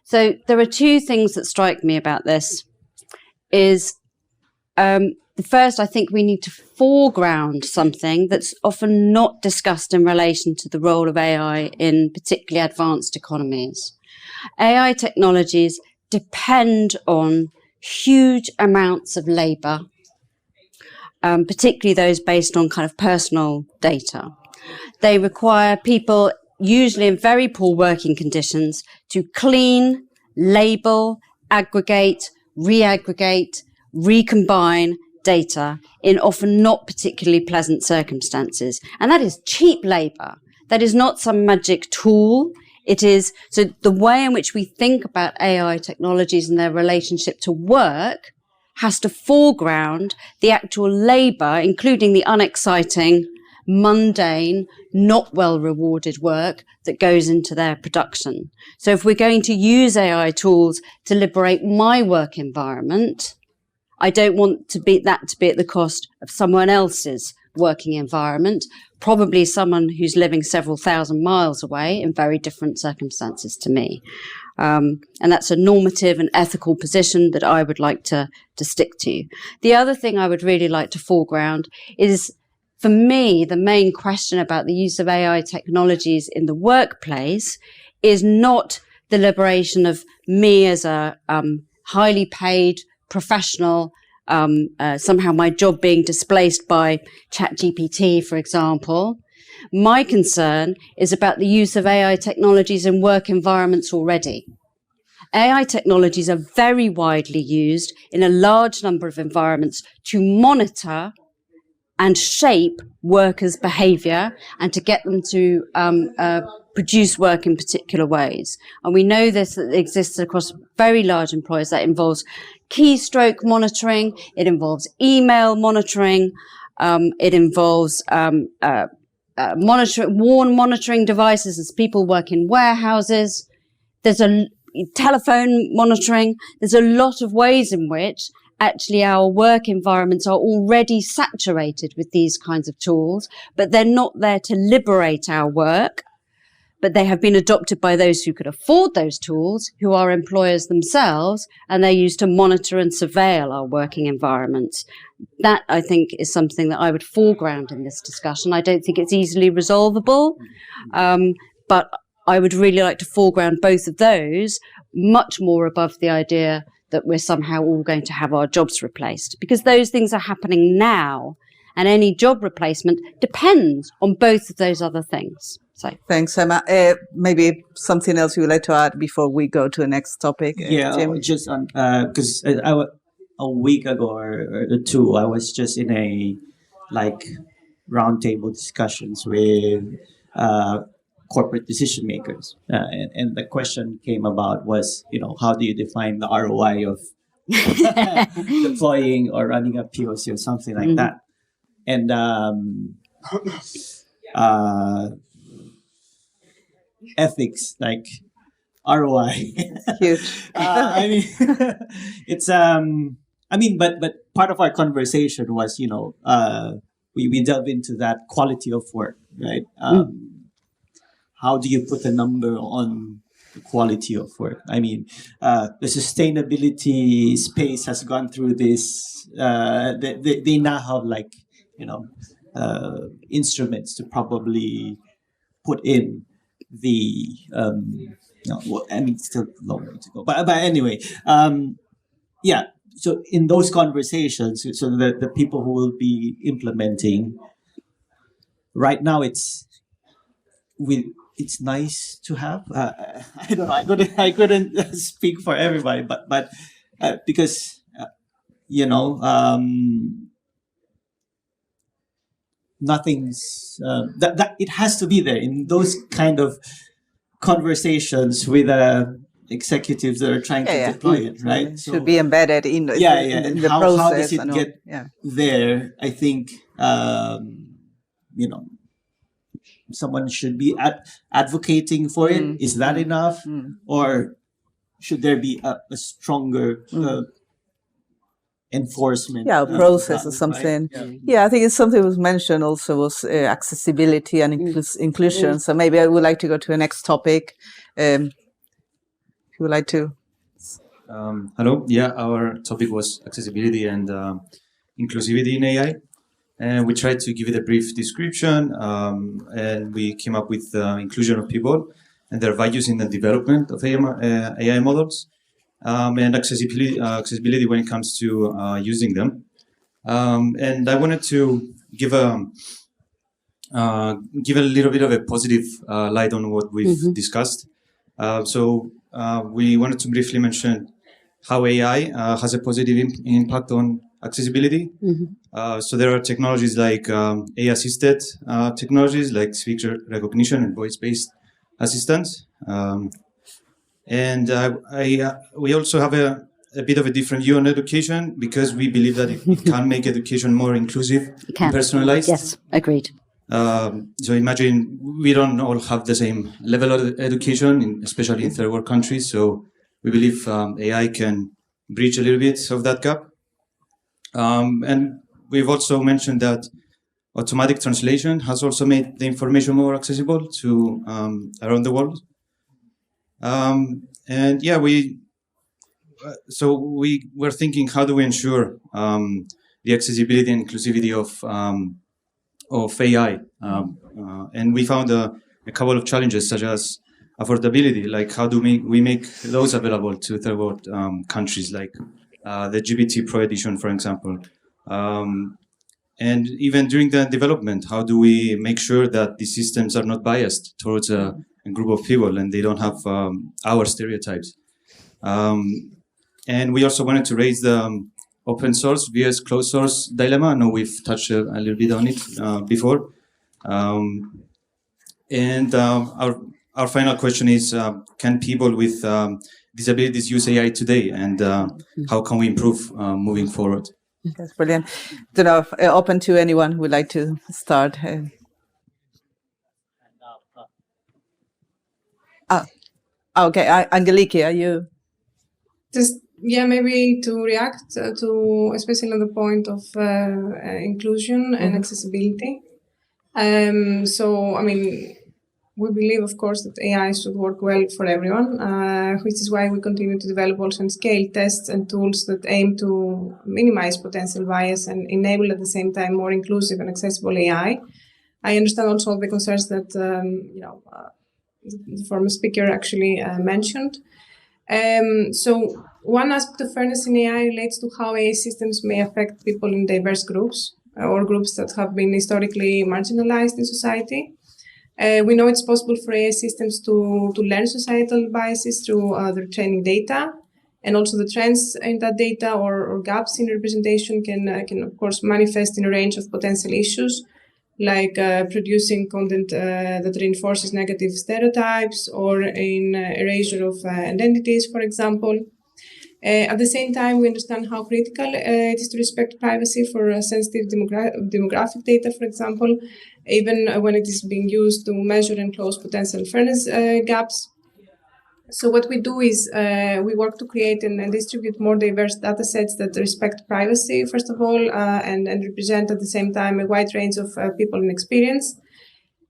So there are two things that strike me about this. Is the first, I think we need to foreground something that's often not discussed in relation to the role of AI in particularly advanced economies. AI technologies depend on huge amounts of labour, particularly those based on kind of personal data. They require people, usually in very poor working conditions, to clean, label, aggregate, re-aggregate, recombine data in often not particularly pleasant circumstances. And that is cheap labour. That is not some magic tool. It is, so the way in which we think about AI technologies and their relationship to work has to foreground the actual labour, including the unexciting, mundane, not well rewarded work that goes into their production. So if we're going to use AI tools to liberate my work environment, I don't want that to be at the cost of someone else's working environment, probably someone who's living several thousand miles away in very different circumstances to me. And that's a normative and ethical position that I would like to stick to. The other thing I would really like to foreground is, for me, the main question about the use of AI technologies in the workplace is not the liberation of me as a highly paid professional, somehow my job being displaced by ChatGPT, for example. My concern is about the use of AI technologies in work environments already. AI technologies are very widely used in a large number of environments to monitor and shape workers' behaviour and to get them to produce work in particular ways. And we know this exists across very large employers. That involves keystroke monitoring, it involves email monitoring, it involves monitoring devices as people work in warehouses. There's a telephone monitoring. There's a lot of ways in which actually our work environments are already saturated with these kinds of tools, but they're not there to liberate our work, but they have been adopted by those who could afford those tools, who are employers themselves, and they're used to monitor and surveil our working environments. That, I think, is something that I would foreground in this discussion. I don't think it's easily resolvable, but I would really like to foreground both of those much more above the idea that we're somehow all going to have our jobs replaced, because those things are happening now, and any job replacement depends on both of those other things. So thanks, Emma. Maybe something else you would like to add before we go to the next topic? Tim? Just on because a week ago or two, I was just in a roundtable discussions with corporate decision makers, and the question came about was, how do you define the ROI of deploying or running a POC or something like that? And ethics, like ROI, huge. I mean, it's but part of our conversation was, we delve into that quality of work, right? How do you put a number on the quality of work? I mean, the sustainability space has gone through this. They now have instruments to probably put in the. Still a long way to go. But anyway, yeah. So in those conversations, so the people who will be implementing, right now it's nice to have. I don't know. I couldn't speak for everybody, but because nothing's that it has to be there in those kind of conversations with executives that are trying to deploy it, right? It should be embedded in the how, process. How does it get there? I think someone should be advocating for it. Is that enough? Or should there be a stronger enforcement? Yeah, a process or something. Right? Yeah, I think it's something was mentioned also was accessibility and inclusion. So maybe I would like to go to the next topic. If you would like to. Hello. Yeah, our topic was accessibility and inclusivity in AI. And we tried to give it a brief description, and we came up with inclusion of people and their values in the development of AI models, and accessibility when it comes to using them. And I wanted to give a little bit of a positive light on what we've discussed. So we wanted to briefly mention how AI has a positive impact on accessibility. So there are technologies like AI-assisted technologies like speech recognition and voice-based assistance. And we also have a bit of a different view on education because we believe that it can make education more inclusive and personalized. Yes, agreed. So imagine we don't all have the same level of education, especially in third world countries. So we believe AI can bridge a little bit of that gap. And we've also mentioned that automatic translation has also made the information more accessible to around the world. And yeah, we were thinking, how do we ensure the accessibility and inclusivity of AI? And we found a couple of challenges, such as affordability, like how do we make those available to third world countries, like the GPT Pro edition, for example. And even during the development, how do we make sure that these systems are not biased towards a group of people and they don't have our stereotypes? And we also wanted to raise the open source vs closed source dilemma. I know we've touched a little bit on it before. And our final question is, can people with disabilities use AI today? And how can we improve moving forward? That's brilliant. Don't know if open to anyone who would like to start. Okay, Angeliki, are you? Maybe to react to especially on the point of inclusion and accessibility. We believe, of course, that AI should work well for everyone, which is why we continue to develop also and scale tests and tools that aim to minimize potential bias and enable at the same time more inclusive and accessible AI. I understand also the concerns that the former speaker actually mentioned. So one aspect of fairness in AI relates to how AI systems may affect people in diverse groups or groups that have been historically marginalized in society. We know it's possible for AI systems to learn societal biases through their training data, and also the trends in that data or gaps in representation can of course manifest in a range of potential issues, like producing content that reinforces negative stereotypes or in erasure of identities, for example. At the same time, we understand how critical it is to respect privacy for sensitive demographic data, for example, even when it is being used to measure and close potential fairness gaps. So what we do is we work to create and distribute more diverse data sets that respect privacy, first of all, and represent at the same time a wide range of people and experience.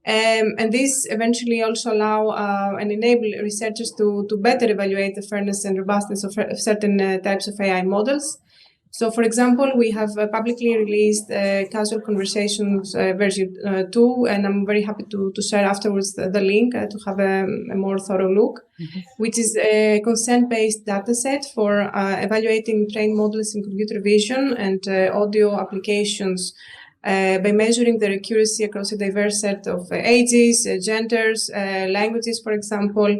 And this eventually also allow and enable researchers to better evaluate the fairness and robustness of certain types of AI models. So, for example, we have publicly released Casual Conversations version 2, and I'm very happy to share afterwards the link to have a more thorough look, which is a consent-based dataset for evaluating trained models in computer vision and audio applications by measuring their accuracy across a diverse set of ages, genders, languages, for example,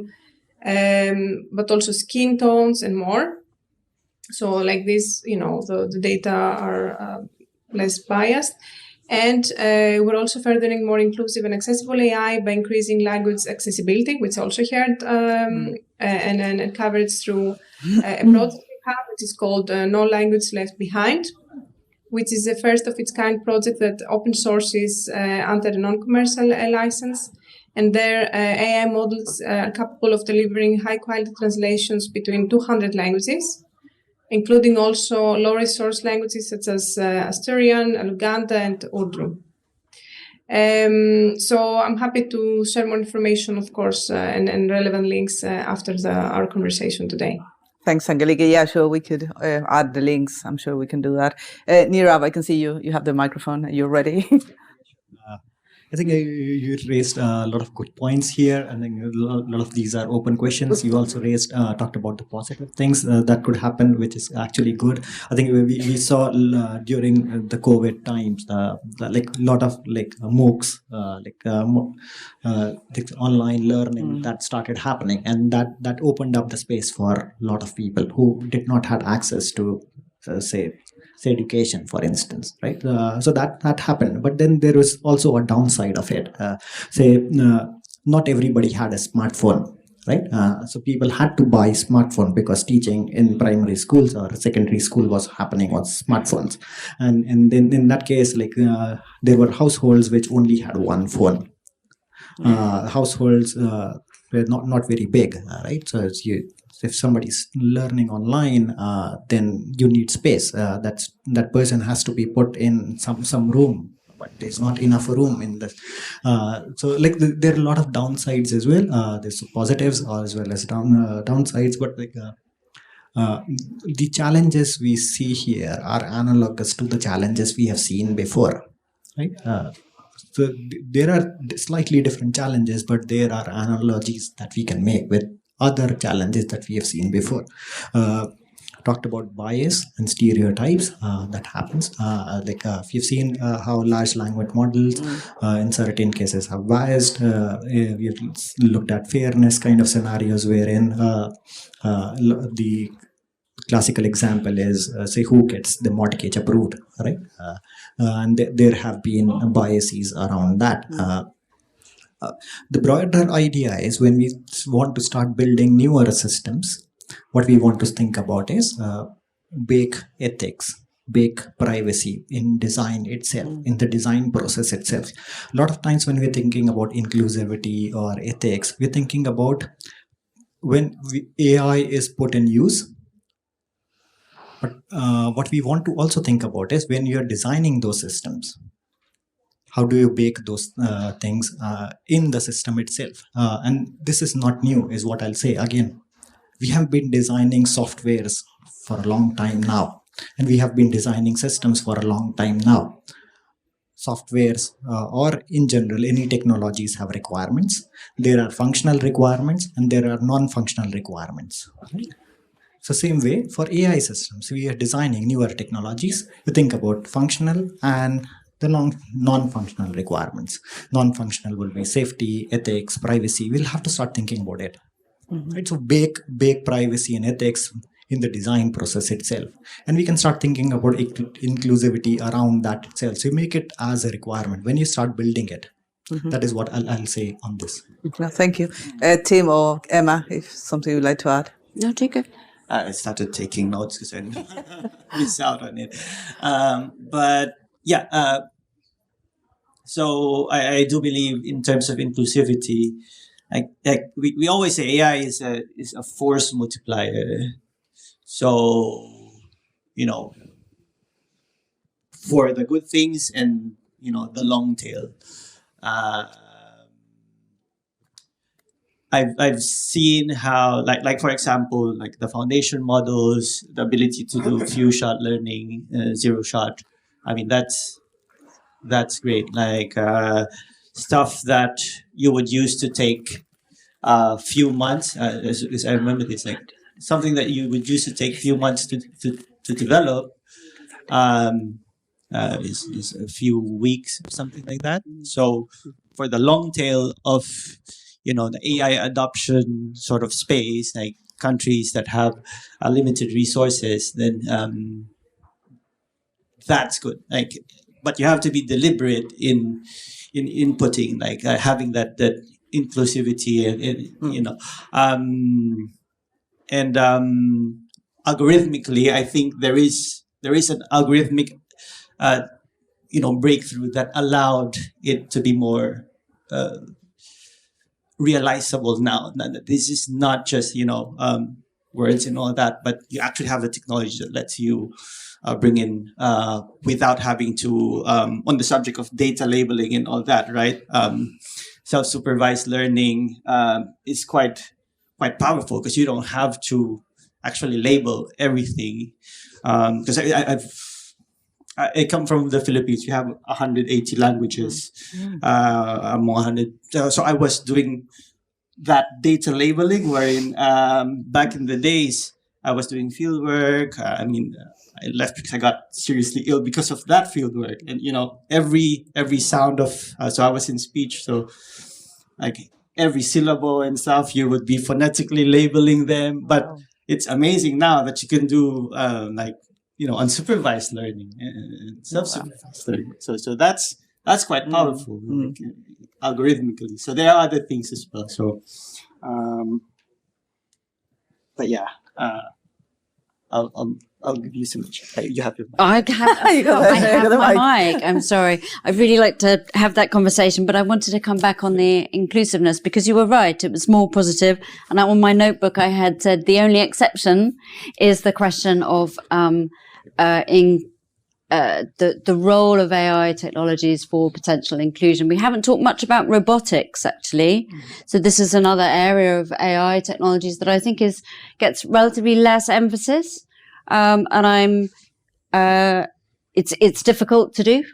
but also skin tones and more. So like this, the data are less biased. And we're also furthering more inclusive and accessible AI by increasing language accessibility, which also heard and coverage through a project we have, which is called No Language Left Behind, which is the first of its kind project that open sources under a non-commercial license. And their AI models are capable of delivering high-quality translations between 200 languages, including also low-resource languages such as Asturian, Luganda, and Urdu. So I'm happy to share more information, of course, and relevant links after our conversation today. Thanks, Angeliki. Yeah, sure, we could add the links. I'm sure we can do that. Nirav, I can see you have the microphone. Are you ready? I think you raised a lot of good points here. I think a lot of these are open questions. You also talked about the positive things that could happen, which is actually good. I think we saw during the COVID times, like a lot of MOOCs, like online learning that started happening, and that opened up the space for a lot of people who did not have access to, say education, for instance, right? So that happened, but then there was also a downside of it. Not everybody had a smartphone, right? So people had to buy smartphone because teaching in primary schools or secondary school was happening on smartphones, and then in that case, there were households which only had one phone. Households were not very big, right? So if somebody's learning online, then you need space. That person has to be put in some room, but there's not enough room in the. So there are a lot of downsides as well. There's positives as well as downsides, but the challenges we see here are analogous to the challenges we have seen before, right? So there are slightly different challenges, but there are analogies that we can make with other challenges that we have seen before. Talked about bias and stereotypes that happens. We've seen how large language models in certain cases have biased. We've looked at fairness kind of scenarios wherein the classical example is, say, who gets the mortgage approved, right? And there have been biases around that. The broader idea is when we want to start building newer systems, what we want to think about is bake ethics, bake privacy in design itself, in the design process itself. A lot of times when we're thinking about inclusivity or ethics, we're thinking about when AI is put in use. But what we want to also think about is when you're designing those systems, how do you bake those things in the system itself? And this is not new, is what I'll say. Again, we have been designing softwares for a long time now, and we have been designing systems for a long time now. Softwares or in general, any technologies have requirements. There are functional requirements and there are non-functional requirements. Right? So same way for AI systems, we are designing newer technologies. You think about functional and the non-functional requirements. Non-functional will be safety, ethics, privacy. We'll have to start thinking about it. Right? So bake privacy and ethics in the design process itself. And we can start thinking about inclusivity around that itself. So you make it as a requirement when you start building it. That is what I'll say on this. Well, thank you. Tim or Emma, if something you'd like to add. No, take it. I started taking notes because I missed out on it. But yeah, so I do believe in terms of inclusivity, like we always say AI is a force multiplier. So, for the good things and, the long tail. I've seen how, like for example, like the foundation models, the ability to do few shot learning, zero shot. I mean, that's great. Like stuff that you would use to take a few months. As I remember this, like something that you would use to take a few months to develop is a few weeks or something like that. So for the long tail of the AI adoption sort of space, like countries that have limited resources, then that's good. Like, but you have to be deliberate in inputting, like having that inclusivity and algorithmically, I think there is an algorithmic breakthrough that allowed it to be more realizable now. That this is not just words and all that, but you actually have the technology that lets you bring in without having to on the subject of data labeling and all that, right? Self-supervised learning is quite powerful because you don't have to actually label everything. Because I come from the Philippines. We have 180 languages among 100. So I was doing that data labeling, wherein back in the days, I was doing field work. I left because I got seriously ill because of that field work. And, every sound of, so I was in speech. So like every syllable and stuff, you would be phonetically labeling them. But it's amazing now that you can do unsupervised learning and self-supervised learning. So that's quite powerful, algorithmically. So there are other things as well. So, but yeah, I'll give you some. You have your mic. I have my mic. I'm sorry. I'd really like to have that conversation, but I wanted to come back on the inclusiveness because you were right. It was more positive. And on my notebook, I had said the only exception is the question of the role of AI technologies for potential inclusion. We haven't talked much about robotics, actually. So this is another area of AI technologies that I think gets relatively less emphasis. And it's difficult to do,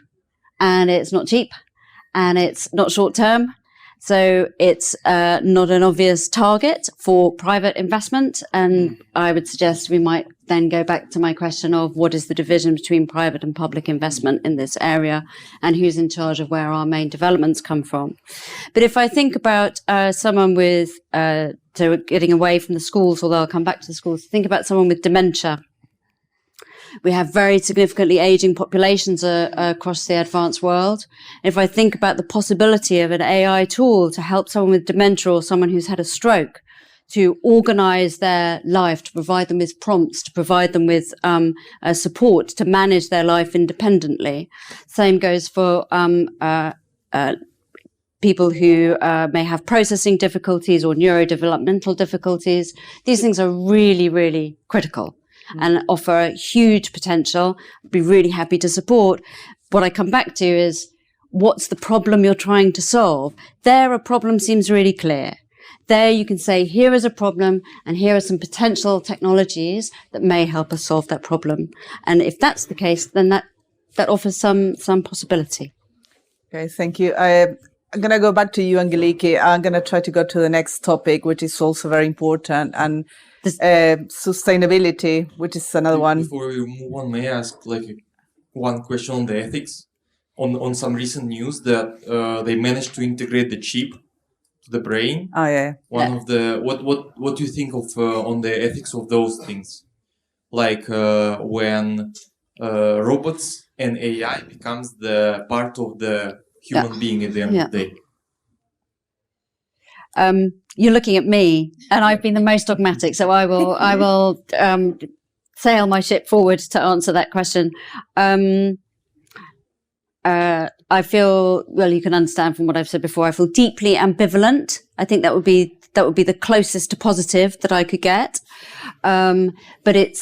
and it's not cheap, and it's not short term. So it's not an obvious target for private investment. And I would suggest we might then go back to my question of what is the division between private and public investment in this area, and who's in charge of where our main developments come from. But if I think about someone with, so getting away from the schools, although I'll come back to the schools, think about someone with dementia. We have very significantly aging populations across the advanced world. If I think about the possibility of an AI tool to help someone with dementia or someone who's had a stroke to organize their life, to provide them with prompts, to provide them with support to manage their life independently. Same goes for people who may have processing difficulties or neurodevelopmental difficulties. These things are really, really critical and offer huge potential. I'd be really happy to support. What I come back to is, what's the problem you're trying to solve? There, a problem seems really clear. There you can say, here is a problem, and here are some potential technologies that may help us solve that problem. And if that's the case, then that offers some possibility. Okay, thank you. I'm going to go back to you, Angeliki. I'm going to try to go to the next topic, which is also very important, and sustainability, which is another one. Before we move on, may I ask one question on the ethics? On some recent news that they managed to integrate the chip to the brain. Oh yeah. Of the what do you think of on the ethics of those things? Like when robots and AI becomes the part of the human being at the end of the day. You're looking at me, and I've been the most dogmatic, so I will sail my ship forward to answer that question. I feel, well, you can understand from what I've said before, I feel deeply ambivalent. I think that would be the closest to positive that I could get. But it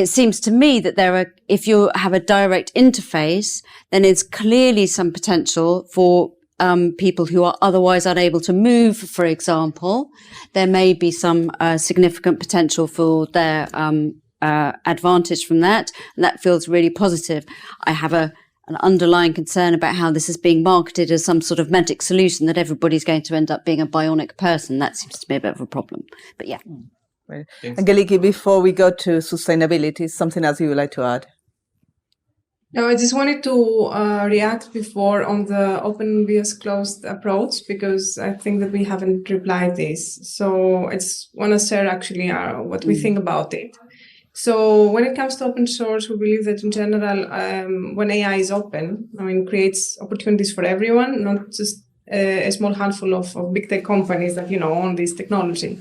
seems to me that if you have a direct interface, then there's clearly some potential for people who are otherwise unable to move, for example. There may be some significant potential for their advantage from that, and that feels really positive. I have an underlying concern about how this is being marketed as some sort of magic solution that everybody's going to end up being a bionic person. That seems to be a bit of a problem. But yeah. Right. Angeliki, before we go to sustainability, something else you would like to add? No, I just wanted to react before on the open vs closed approach, because I think that we haven't replied this. So I just want to share actually what we think about it. So when it comes to open source, we believe that in general, when AI is open, creates opportunities for everyone, not just a small handful of big tech companies that, own this technology.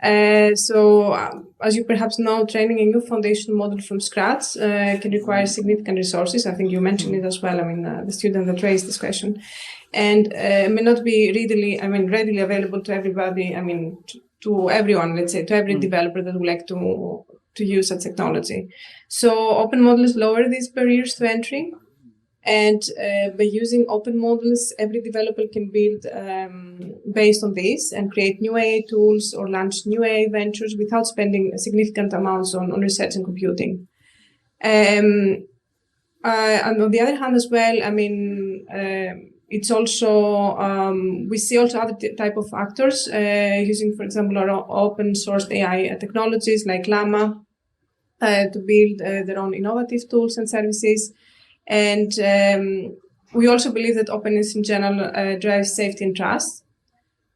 So as you perhaps know, training a new foundation model from scratch can require significant resources. I think you mentioned it as well. The student that raised this question, and may not be readily available to everybody. To everyone, let's say, to every developer that would like to use such technology. So open models lower these barriers to entry. And by using open models, every developer can build based on this and create new AI tools or launch new AI ventures without spending significant amounts on research and computing. And on the other hand, as well, I mean, it's also we see also other type of actors using, for example, our open source AI technologies like Llama to build their own innovative tools and services. And we also believe that openness in general drives safety and trust.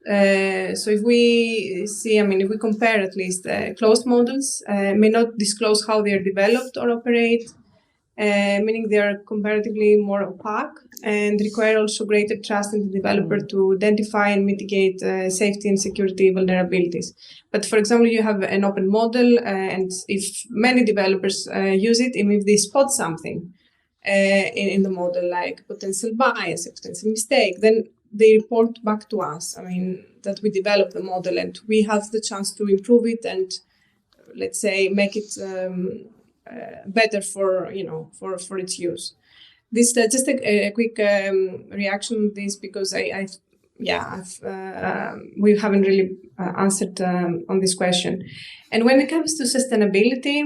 So if we see, I mean, if we compare at least closed models, may not disclose how they are developed or operate, meaning they are comparatively more opaque and require also greater trust in the developer to identify and mitigate safety and security vulnerabilities. But for example, you have an open model, and if many developers use it, even if they spot something in the model, like potential bias, potential mistake, then they report back to us. I mean, that we developed the model and we have the chance to improve it and, let's say, make it better for its use. This just a quick reaction on this, because we haven't really answered on this question. And when it comes to sustainability,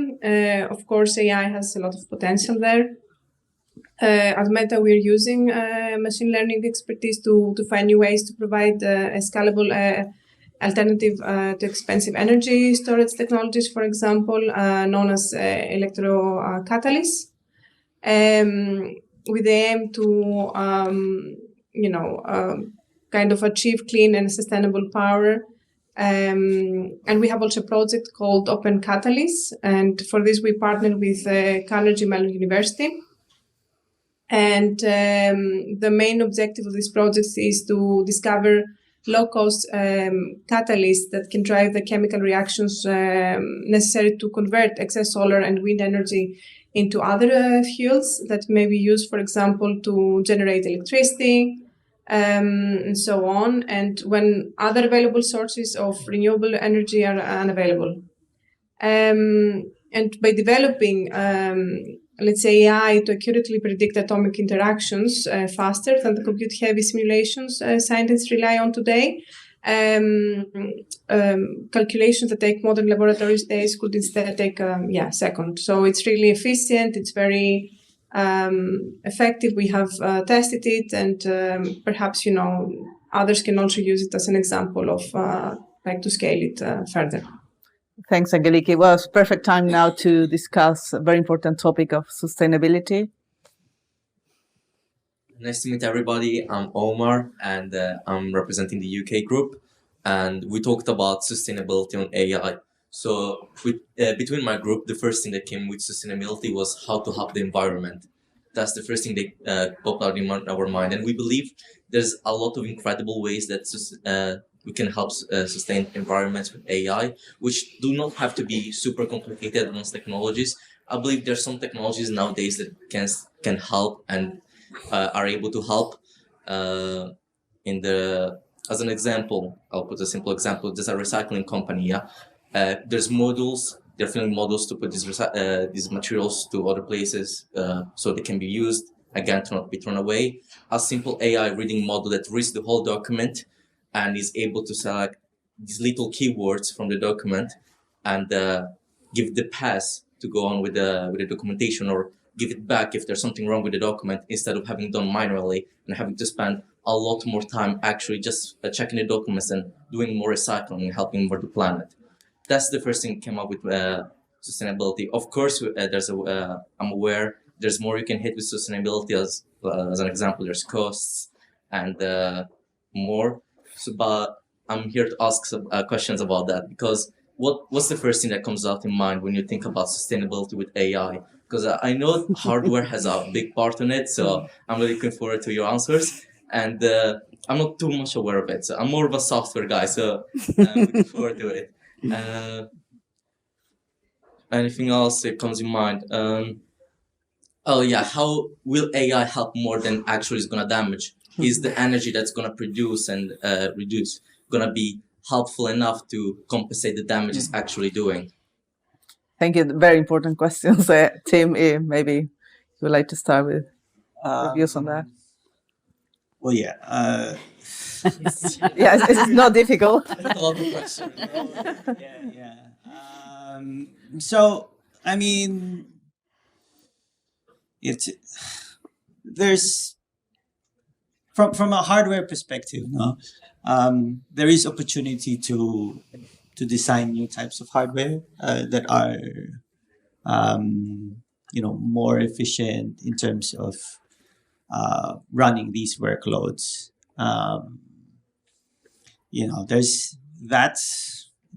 of course, AI has a lot of potential there. At Meta, we're using machine learning expertise to find new ways to provide a scalable alternative to expensive energy storage technologies, for example, known as electrocatalysts, with the aim to, kind of achieve clean and sustainable power. And we have also a project called Open Catalyst, and for this we partnered with Carnegie Mellon University. And the main objective of this project is to discover low-cost catalysts that can drive the chemical reactions necessary to convert excess solar and wind energy into other fuels that may be used, for example, to generate electricity, and so on, and when other available sources of renewable energy are unavailable. And by developing let's say AI to accurately predict atomic interactions faster than the compute-heavy simulations scientists rely on today, calculations that take modern laboratories days could instead take seconds. So it's really efficient. It's very effective. We have tested it, and perhaps others can also use it as an example of like to scale it further. Thanks, Angeliki. Well, it's perfect time now to discuss a very important topic of sustainability. Nice to meet everybody. I'm Omar, and I'm representing the UK group. And we talked about sustainability on AI. So between my group, the first thing that came with sustainability was how to help the environment. That's the first thing that popped out in our mind. And we believe there's a lot of incredible ways that we can help sustain environments with AI, which do not have to be super complicated advanced technologies. I believe there's some technologies nowadays that can help and are able to help. As an example, I'll put a simple example. There's a recycling company. There's modules. They're filling models to put these materials to other places so they can be used again to not be thrown away. A simple AI reading model that reads the whole document and is able to select these little keywords from the document and give the pass to go on with the documentation, or give it back if there's something wrong with the document, instead of having done manually and having to spend a lot more time actually just checking the documents and doing more recycling and helping more the planet. That's the first thing that came up with sustainability. Of course, I'm aware there's more you can hit with sustainability. As an example, there's costs and more. So, but I'm here to ask some questions about that, because what's the first thing that comes out in mind when you think about sustainability with AI? Because I know hardware has a big part in it, so I'm really looking forward to your answers. And I'm not too much aware of it, so I'm more of a software guy, so I'm looking forward to it. Anything else that comes in mind? How will AI help more than actually is going to damage? Is the energy that's going to produce and reduce going to be helpful enough to compensate the damage it's actually doing? Thank you. Very important questions. Tim, maybe you would like to start with your views on that. Well, yeah. It's not difficult. A lot of questions. So, I mean, there's from a hardware perspective, no, there is opportunity to design new types of hardware that are more efficient in terms of running these workloads.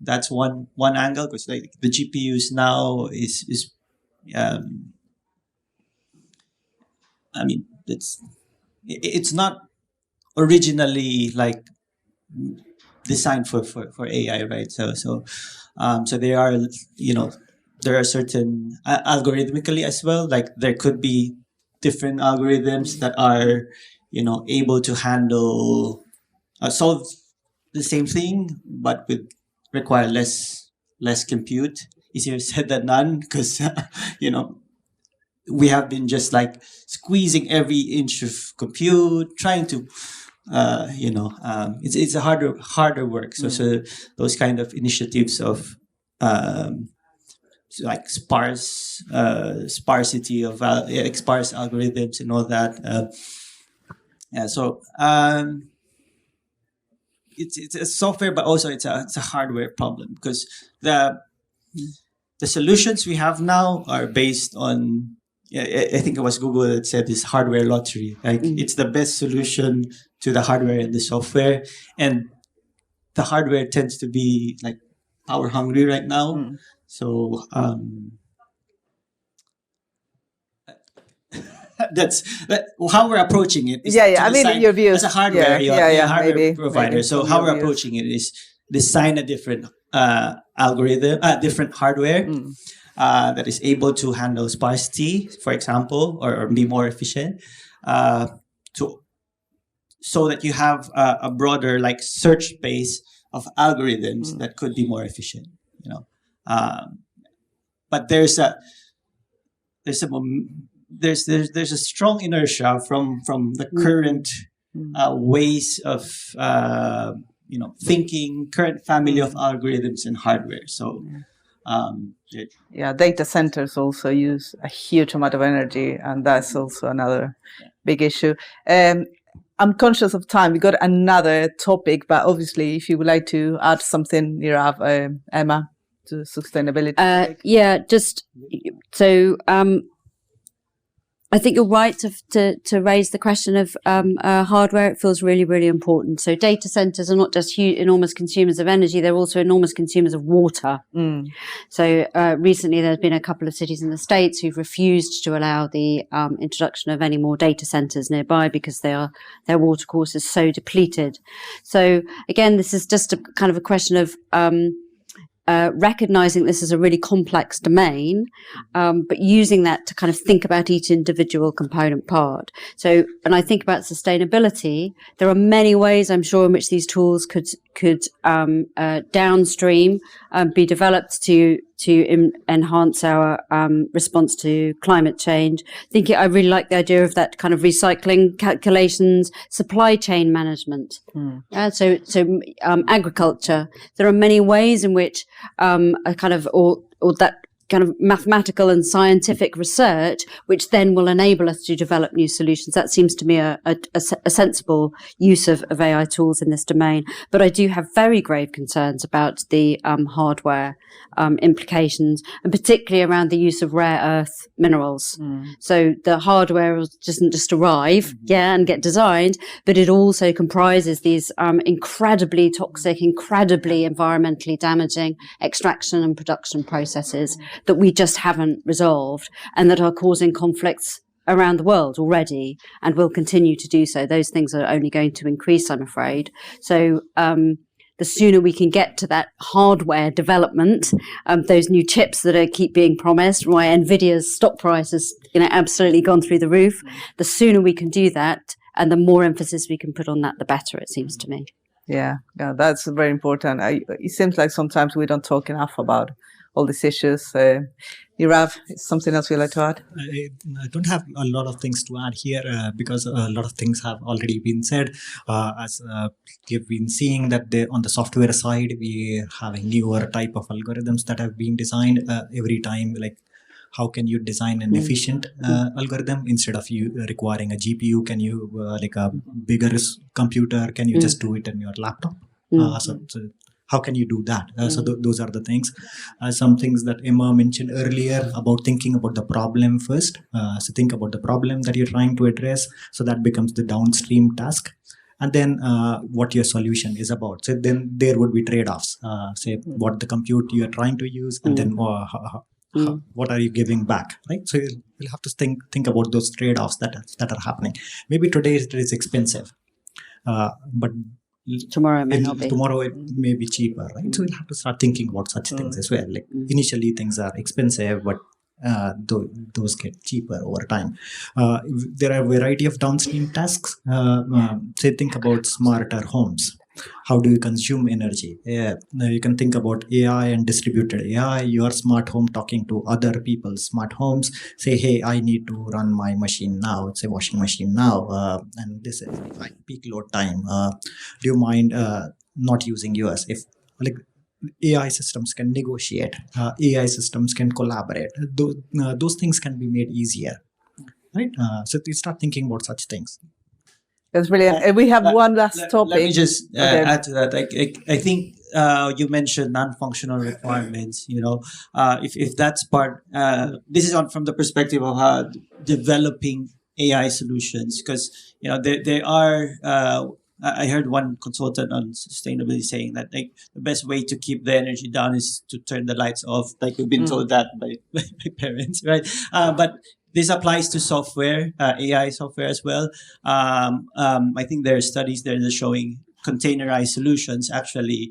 That's one angle, because like the GPUs now is it's not originally like designed for AI, right? So there are there are certain algorithmically as well, like there could be different algorithms that are able to handle solve the same thing but require less compute. Easier said than done, because we have been just like squeezing every inch of compute, trying to it's a harder work. So those kind of initiatives of like sparsity of sparse algorithms and all that. It's a software, but also it's a hardware problem, because the solutions we have now are based on, I think it was Google that said this hardware lottery. Like it's the best solution to the hardware and the software, and the hardware tends to be like power hungry right now. So that's how we're approaching it. I mean, your views as a hardware, hardware provider. Maybe so how we're approaching it is design a different algorithm, different hardware that is able to handle sparsity, for example, or be more efficient, so that you have a broader like search space of algorithms that could be more efficient. But there's a strong inertia from the current ways of thinking, current family of algorithms and hardware. So data centers also use a huge amount of energy, and that's also another big issue. I'm conscious of time. We got another topic, but obviously, if you would like to add something, Nirav, Emma, to sustainability. I think you're right to raise the question of hardware. It feels really, really important. So data centers are not just enormous consumers of energy; they're also enormous consumers of water. So recently, there's been a couple of cities in the States who've refused to allow the introduction of any more data centers nearby because their water course is so depleted. So again, this is just a kind of a question of recognizing this as a really complex domain, but using that to kind of think about each individual component part. So, and I think about sustainability, there are many ways, I'm sure, in which these tools could downstream be developed to enhance our response to climate change. I really like the idea of that kind of recycling calculations, supply chain management. So agriculture. There are many ways in which a kind of or that kind of mathematical and scientific research, which then will enable us to develop new solutions. That seems to me a sensible use of AI tools in this domain. But I do have very grave concerns about the hardware implications, and particularly around the use of rare earth minerals. So the hardware doesn't just arrive, and get designed, but it also comprises these incredibly toxic, incredibly environmentally damaging extraction and production processes that we just haven't resolved, and that are causing conflicts around the world already and will continue to do so. Those things are only going to increase, I'm afraid. So the sooner we can get to that hardware development, those new chips that keep being promised, why NVIDIA's stock price has absolutely gone through the roof, the sooner we can do that and the more emphasis we can put on that, the better, it seems to me. Yeah, that's very important. It seems like sometimes we don't talk enough about all these issues. Nirav, something else you'd like to add? I don't have a lot of things to add here because a lot of things have already been said. As we've been seeing that on the software side, we have a newer type of algorithms that have been designed every time. Like how can you design an efficient algorithm instead of you requiring a GPU? Can you like a bigger computer? Can you just do it in your laptop? So how can you do that? So those are the things. Some things that Emma mentioned earlier about thinking about the problem first. So think about the problem that you're trying to address. So that becomes the downstream task. And then what your solution is about. So then there would be trade-offs. Say what the compute you are trying to use, and then what are you giving back, right? So you'll have to think about those trade-offs that are happening. Maybe today it is expensive, but tomorrow it may be cheaper, right? So we'll have to start thinking about such things as well. Like initially things are expensive, but those get cheaper over time. There are a variety of downstream tasks. Say think about smarter homes. How do you consume energy? You can think about AI and distributed AI, your smart home talking to other people's smart homes. Say, hey, I need to run my machine now. It's a washing machine now. And this is peak load time. Do you mind not using yours? If like AI systems can negotiate, AI systems can collaborate. Those things can be made easier, right? So you start thinking about such things. That's brilliant. We have one last topic. Let me just add to that. I think you mentioned non-functional requirements. If that's part, this is from the perspective of how developing AI solutions, because there are. I heard one consultant on sustainability saying that the best way to keep the energy down is to turn the lights off. Like we've been told that by parents, right? But this applies to software, AI software as well. I think there are studies there that are showing containerized solutions actually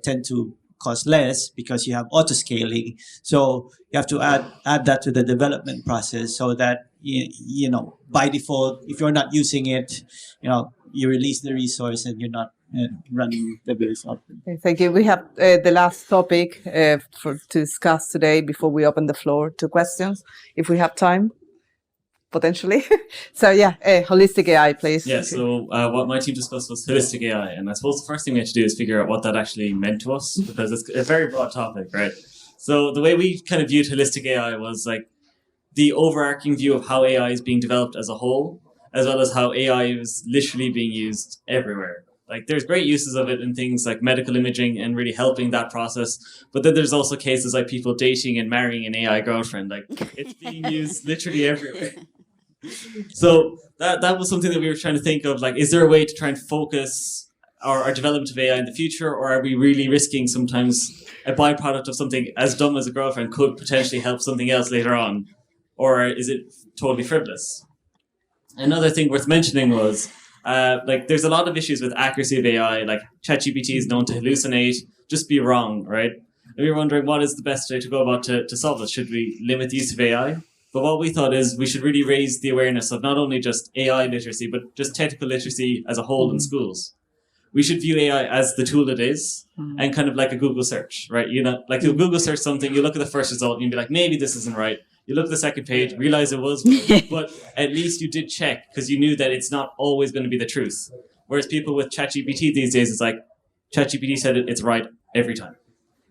tend to cost less because you have auto scaling. So you have to add that to the development process so that by default, if you're not using it, you release the resource and you're not running the bills up. Okay, thank you. We have the last topic to discuss today before we open the floor to questions, if we have time, potentially. So holistic AI, please. Yeah, so what my team discussed was holistic AI. And I suppose the first thing we have to do is figure out what that actually meant to us, because it's a very broad topic, right? So the way we kind of viewed holistic AI was like the overarching view of how AI is being developed as a whole, as well as how AI is literally being used everywhere. Like there's great uses of it in things like medical imaging and really helping that process. But then there's also cases like people dating and marrying an AI girlfriend. Like it's being used literally everywhere. So that was something that we were trying to think of. Like, is there a way to try and focus our development of AI in the future? Or are we really risking sometimes a byproduct of something as dumb as a girlfriend could potentially help something else later on? Or is it totally frivolous? Another thing worth mentioning was there's a lot of issues with accuracy of AI. Like ChatGPT is known to hallucinate, just be wrong, right? And we were wondering what is the best way to go about to solve this? Should we limit the use of AI? But what we thought is we should really raise the awareness of not only just AI literacy, but just technical literacy as a whole in schools. We should view AI as the tool it is and kind of like a Google search, right? Like you'll Google search something, you look at the first result and you'll be like, maybe this isn't right. You look at the second page, realize it was right, but at least you did check because you knew that it's not always going to be the truth. Whereas people with ChatGPT these days, it's like ChatGPT said it's right every time.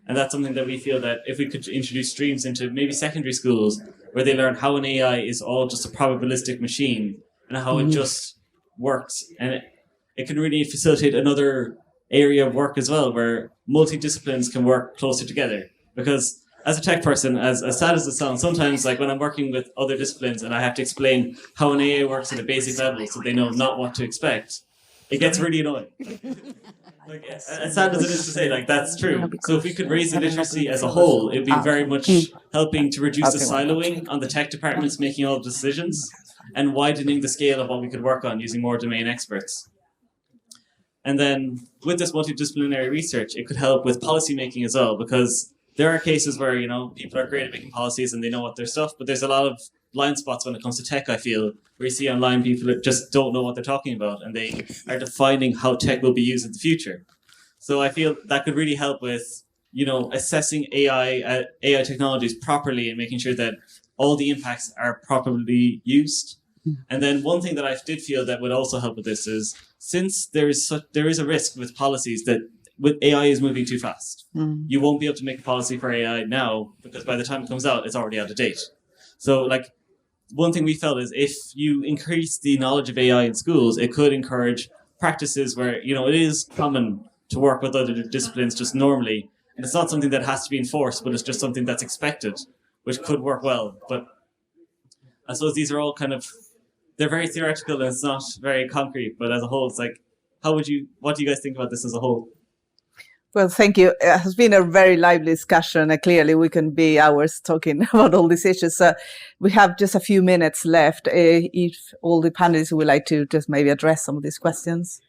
And that's something that we feel that if we could introduce streams into maybe secondary schools where they learn how an AI is all just a probabilistic machine and how it just works. And it can really facilitate another area of work as well where multidisciplines can work closer together. Because as a tech person, as sad as it sounds, sometimes like when I'm working with other disciplines and I have to explain how an AI works at a basic level so they know not what to expect, it gets really annoying. Like, as sad as it is to say, like that's true. So if we could raise the literacy as a whole, it'd be very much helping to reduce the siloing on the tech departments making all the decisions and widening the scale of what we could work on using more domain experts. And then with this multidisciplinary research, it could help with policy making as well, because there are cases where, people are great at making policies and they know what their stuff, but there's a lot of blind spots when it comes to tech, I feel, where you see online people that just don't know what they're talking about and they are defining how tech will be used in the future. So I feel that could really help with, assessing AI technologies properly and making sure that all the impacts are properly used. And then one thing that I did feel that would also help with this is, since there is a risk with policies that with AI is moving too fast. You won't be able to make a policy for AI now because by the time it comes out, it's already out of date. So like one thing we felt is if you increase the knowledge of AI in schools, it could encourage practices where, you know, it is common to work with other disciplines just normally. And it's not something that has to be enforced, but it's just something that's expected, which could work well. But I suppose these are all kind of, they're very theoretical and it's not very concrete, but as a whole, it's like, what do you guys think about this as a whole? Well, thank you. It has been a very lively discussion. Clearly, we can be hours talking about all these issues. We have just a few minutes left. If all the panelists would like to just maybe address some of these questions.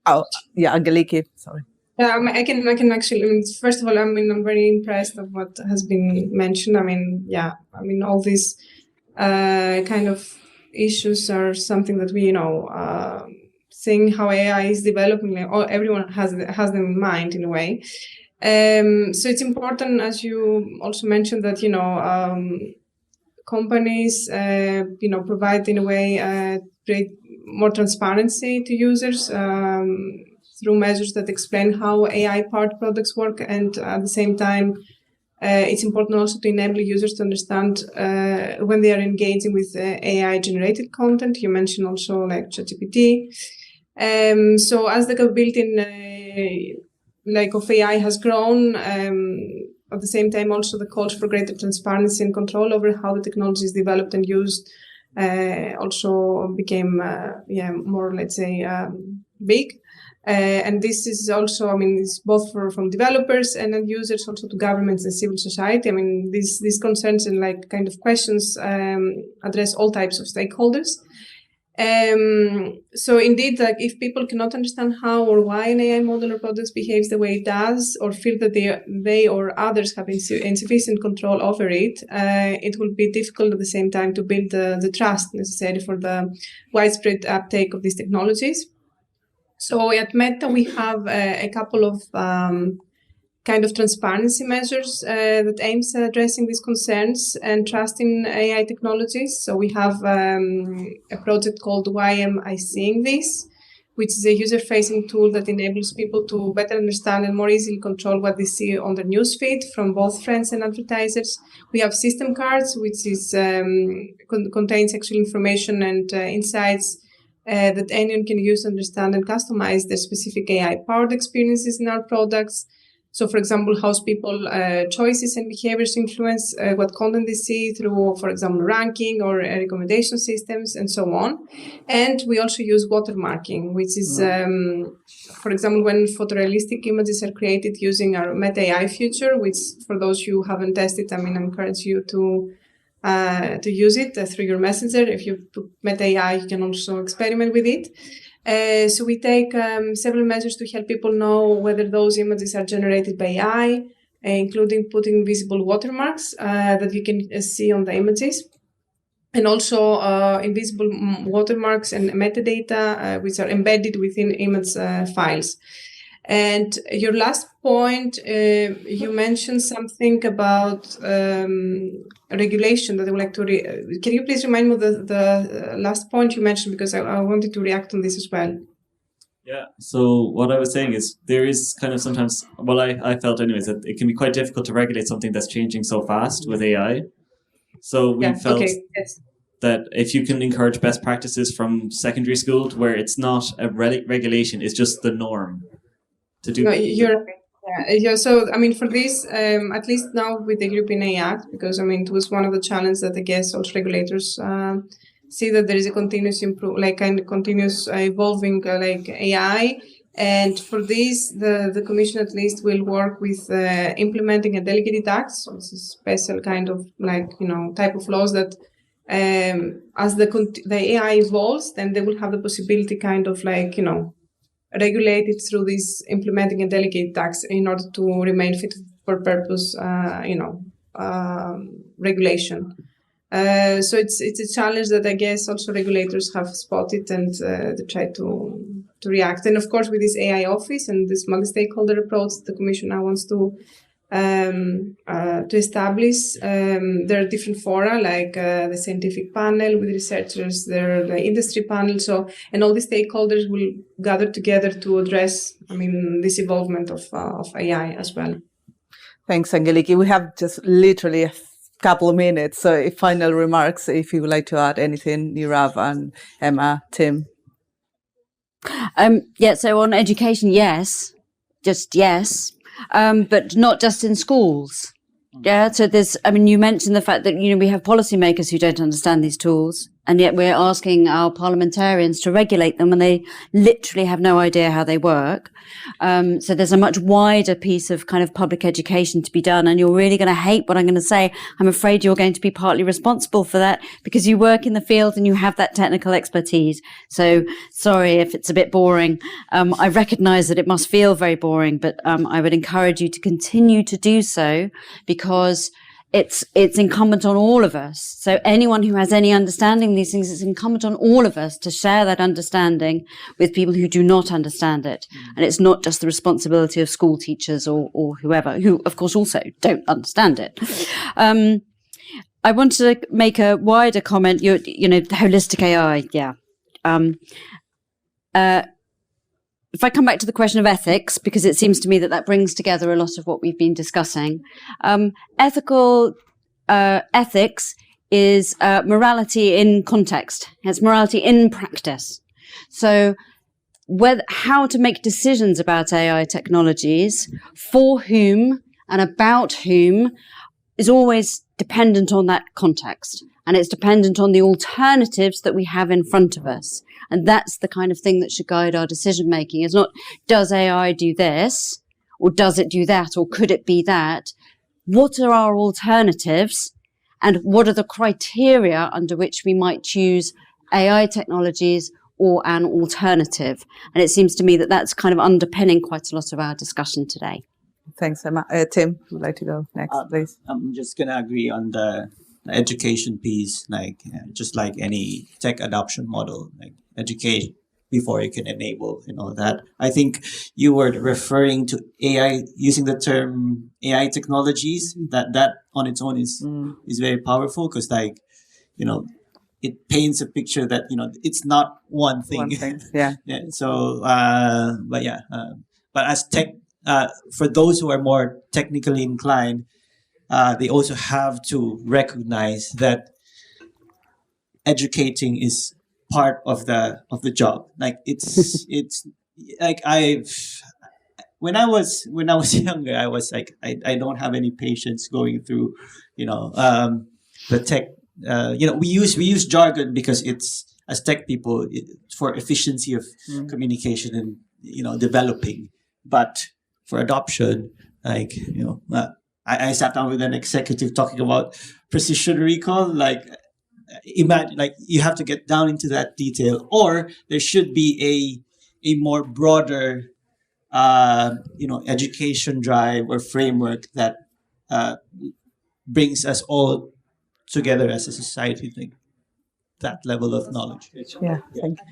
Oh, yeah, Angeliki, sorry. I can actually, first of all, I'm very impressed of what has been mentioned. All these kind of issues are something that we, seeing how AI is developing, or everyone has them in mind in a way. So it's important, as you also mentioned, that companies provide in a way create more transparency to users through measures that explain how AI-powered products work, and at the same time, it's important also to enable users to understand when they are engaging with AI-generated content. You mentioned also like ChatGPT. So as the capability of AI has grown, at the same time also the calls for greater transparency and control over how the technology is developed and used also became more, let's say, big. And this is also, it's both from developers and end users, also to governments and civil society. These concerns and kind of questions address all types of stakeholders. So indeed, if people cannot understand how or why an AI model or product behaves the way it does, or feel that they or others have insufficient control over it, it will be difficult at the same time to build the trust necessary for the widespread uptake of these technologies. So at Meta, we have a couple of kind of transparency measures that aims at addressing these concerns and trust in AI technologies. So we have a project called Why Am I Seeing This?, which is a user-facing tool that enables people to better understand and more easily control what they see on their newsfeed from both friends and advertisers. We have system cards, which is contains actual information and insights that anyone can use, understand, and customize their specific AI-powered experiences in our products. So, for example, how people choices and behaviors influence what content they see through, for example, ranking or recommendation systems and so on. And we also use watermarking, which is, for example, when photorealistic images are created using our Meta AI feature, which for those who haven't tested, I encourage you to use it through your messenger. If you put Meta AI, you can also experiment with it. So we take several measures to help people know whether those images are generated by AI, including putting visible watermarks that you can see on the images, and also invisible watermarks and metadata which are embedded within image files. And your last point, you mentioned something about regulation that I would like to. Can you please remind me of the last point you mentioned, because I wanted to react on this as well. Yeah. So what I was saying is there is kind of sometimes, well, I felt anyways, that it can be quite difficult to regulate something that's changing so fast with AI. So we felt that if you can encourage best practices from secondary school to where it's not a regulation, it's just the norm. No, you're right. Yeah. So, for this, at least now with the European AI Act, because, it was one of the challenges that I guess also regulators see, that there is a continuous continuous evolving AI. And for this, the Commission at least will work with implementing a delegated act, which is a special kind of type of laws that as the AI evolves, then they will have the possibility kind of regulate it through this implementing a delegated acts in order to remain fit for purpose, regulation. So it's a challenge that I guess also regulators have spotted and they try to react. And of course, with this AI office and this multi-stakeholder approach, the Commission now wants to to establish. There are different fora, like the scientific panel with researchers, there are the industry panel, and all the stakeholders will gather together to address, this evolvement of AI as well. Thanks, Angeliki. We have just literally a couple of minutes, so final remarks, if you would like to add anything, Nirav and Emma, Tim. So on education, yes, just yes. But not just in schools. Yeah. So you mentioned the fact that, we have policymakers who don't understand these tools, and yet we're asking our parliamentarians to regulate them when they literally have no idea how they work. So there's a much wider piece of kind of public education to be done. And you're really going to hate what I'm going to say. I'm afraid you're going to be partly responsible for that because you work in the field and you have that technical expertise. So sorry if it's a bit boring. I recognize that it must feel very boring, but I would encourage you to continue to do so, because it's incumbent on all of us. So anyone who has any understanding of these things, it's incumbent on all of us to share that understanding with people who do not understand it. And it's not just the responsibility of school teachers or whoever, who of course also don't understand it. I want to make a wider comment. Holistic AI, yeah. If I come back to the question of ethics, because it seems to me that brings together a lot of what we've been discussing, ethics is morality in context. It's morality in practice. So how to make decisions about AI technologies, for whom and about whom, is always dependent on that context. And it's dependent on the alternatives that we have in front of us. And that's the kind of thing that should guide our decision making. It's not, does AI do this? Or does it do that? Or could it be that? What are our alternatives? And what are the criteria under which we might choose AI technologies or an alternative? And it seems to me that that's kind of underpinning quite a lot of our discussion today. Thanks, Emma. Tim, would like to go next, please? I'm just going to agree on the education piece, just like any tech adoption model, like educate before you can enable and all that. I think you were referring to AI, using the term AI technologies, that on its own is very powerful, because it paints a picture that, it's not one thing. Yeah. Yeah. So, but as tech, for those who are more technically inclined, they also have to recognize that educating is part of the job. Like it's like when I was younger, I was like, I don't have any patience going through, the tech. We use jargon because it's, as tech people, for efficiency of communication and developing. But for adoption, I sat down with an executive talking about precision recall. Imagine, you have to get down into that detail, or there should be a more broader, education drive or framework that brings us all together as a society. That level of knowledge. Yeah, thank you.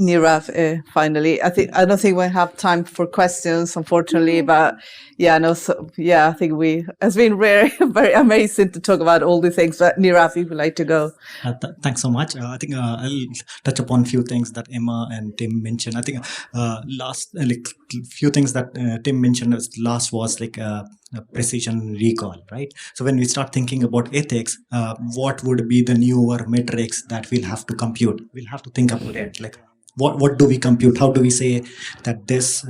Nirav, finally, I don't think we have time for questions, unfortunately, but I think it's been very, very amazing to talk about all the things. But Nirav, if you'd like to go. Thanks so much. I think I'll touch upon a few things that Emma and Tim mentioned. I think few things that Tim mentioned last was precision recall, right? So when we start thinking about ethics, what would be the newer metrics that we'll have to compute? We'll have to think about it. What do we compute? How do we say that this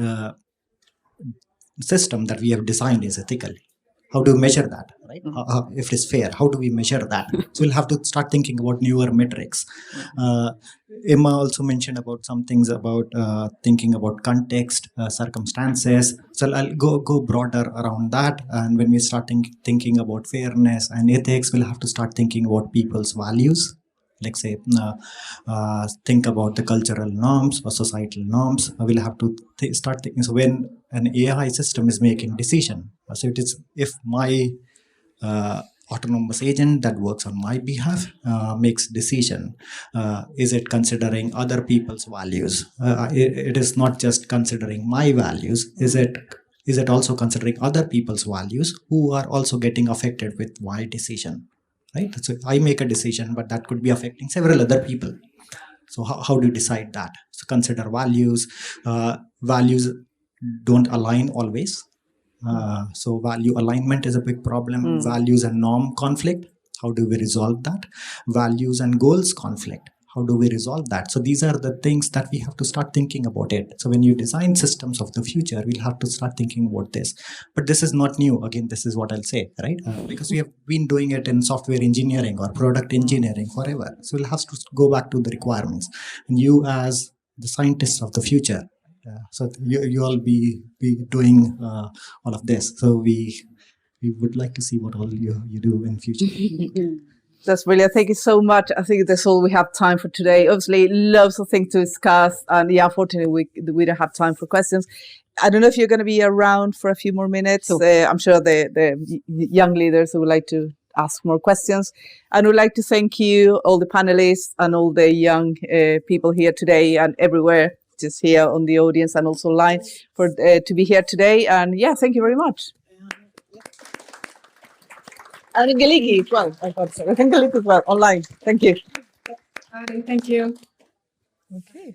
system that we have designed is ethical? How do we measure that, right? If it's fair, how do we measure that? So we'll have to start thinking about newer metrics. Emma also mentioned about some things about thinking about context, circumstances. So I'll go broader around that. And when we start thinking about fairness and ethics, we'll have to start thinking about people's values. Think about the cultural norms or societal norms. We'll have to start thinking. So when an AI system is making decision, so it is, if my autonomous agent that works on my behalf makes decision, is it considering other people's values? It is not just considering my values. Is it Is it also considering other people's values who are also getting affected with my decision, right? So I make a decision, but that could be affecting several other people. So how do you decide that? So consider values. Values don't align always. So value alignment is a big problem. Values and norm conflict. How do we resolve that? Values and goals conflict. How do we resolve that? So these are the things that we have to start thinking about it. So when you design systems of the future, we'll have to start thinking about this. But this is not new. Again, this is what I'll say, right? Because we have been doing it in software engineering or product engineering forever. So we'll have to go back to the requirements. And you as the scientists of the future, so you all be doing all of this. So we would like to see what all you do in future. That's brilliant. Thank you so much. I think that's all we have time for today. Obviously, loads of things to discuss. And yeah, unfortunately, we don't have time for questions. I don't know if you're going to be around for a few more minutes. I'm sure the young leaders would like to ask more questions. And we'd like to thank you, all the panelists and all the young people here today and everywhere, just here on the audience and also online, for to be here today. And yeah, thank you very much. And Angeliki as well. Angeliki as well, online. Thank you. Thank you. Okay.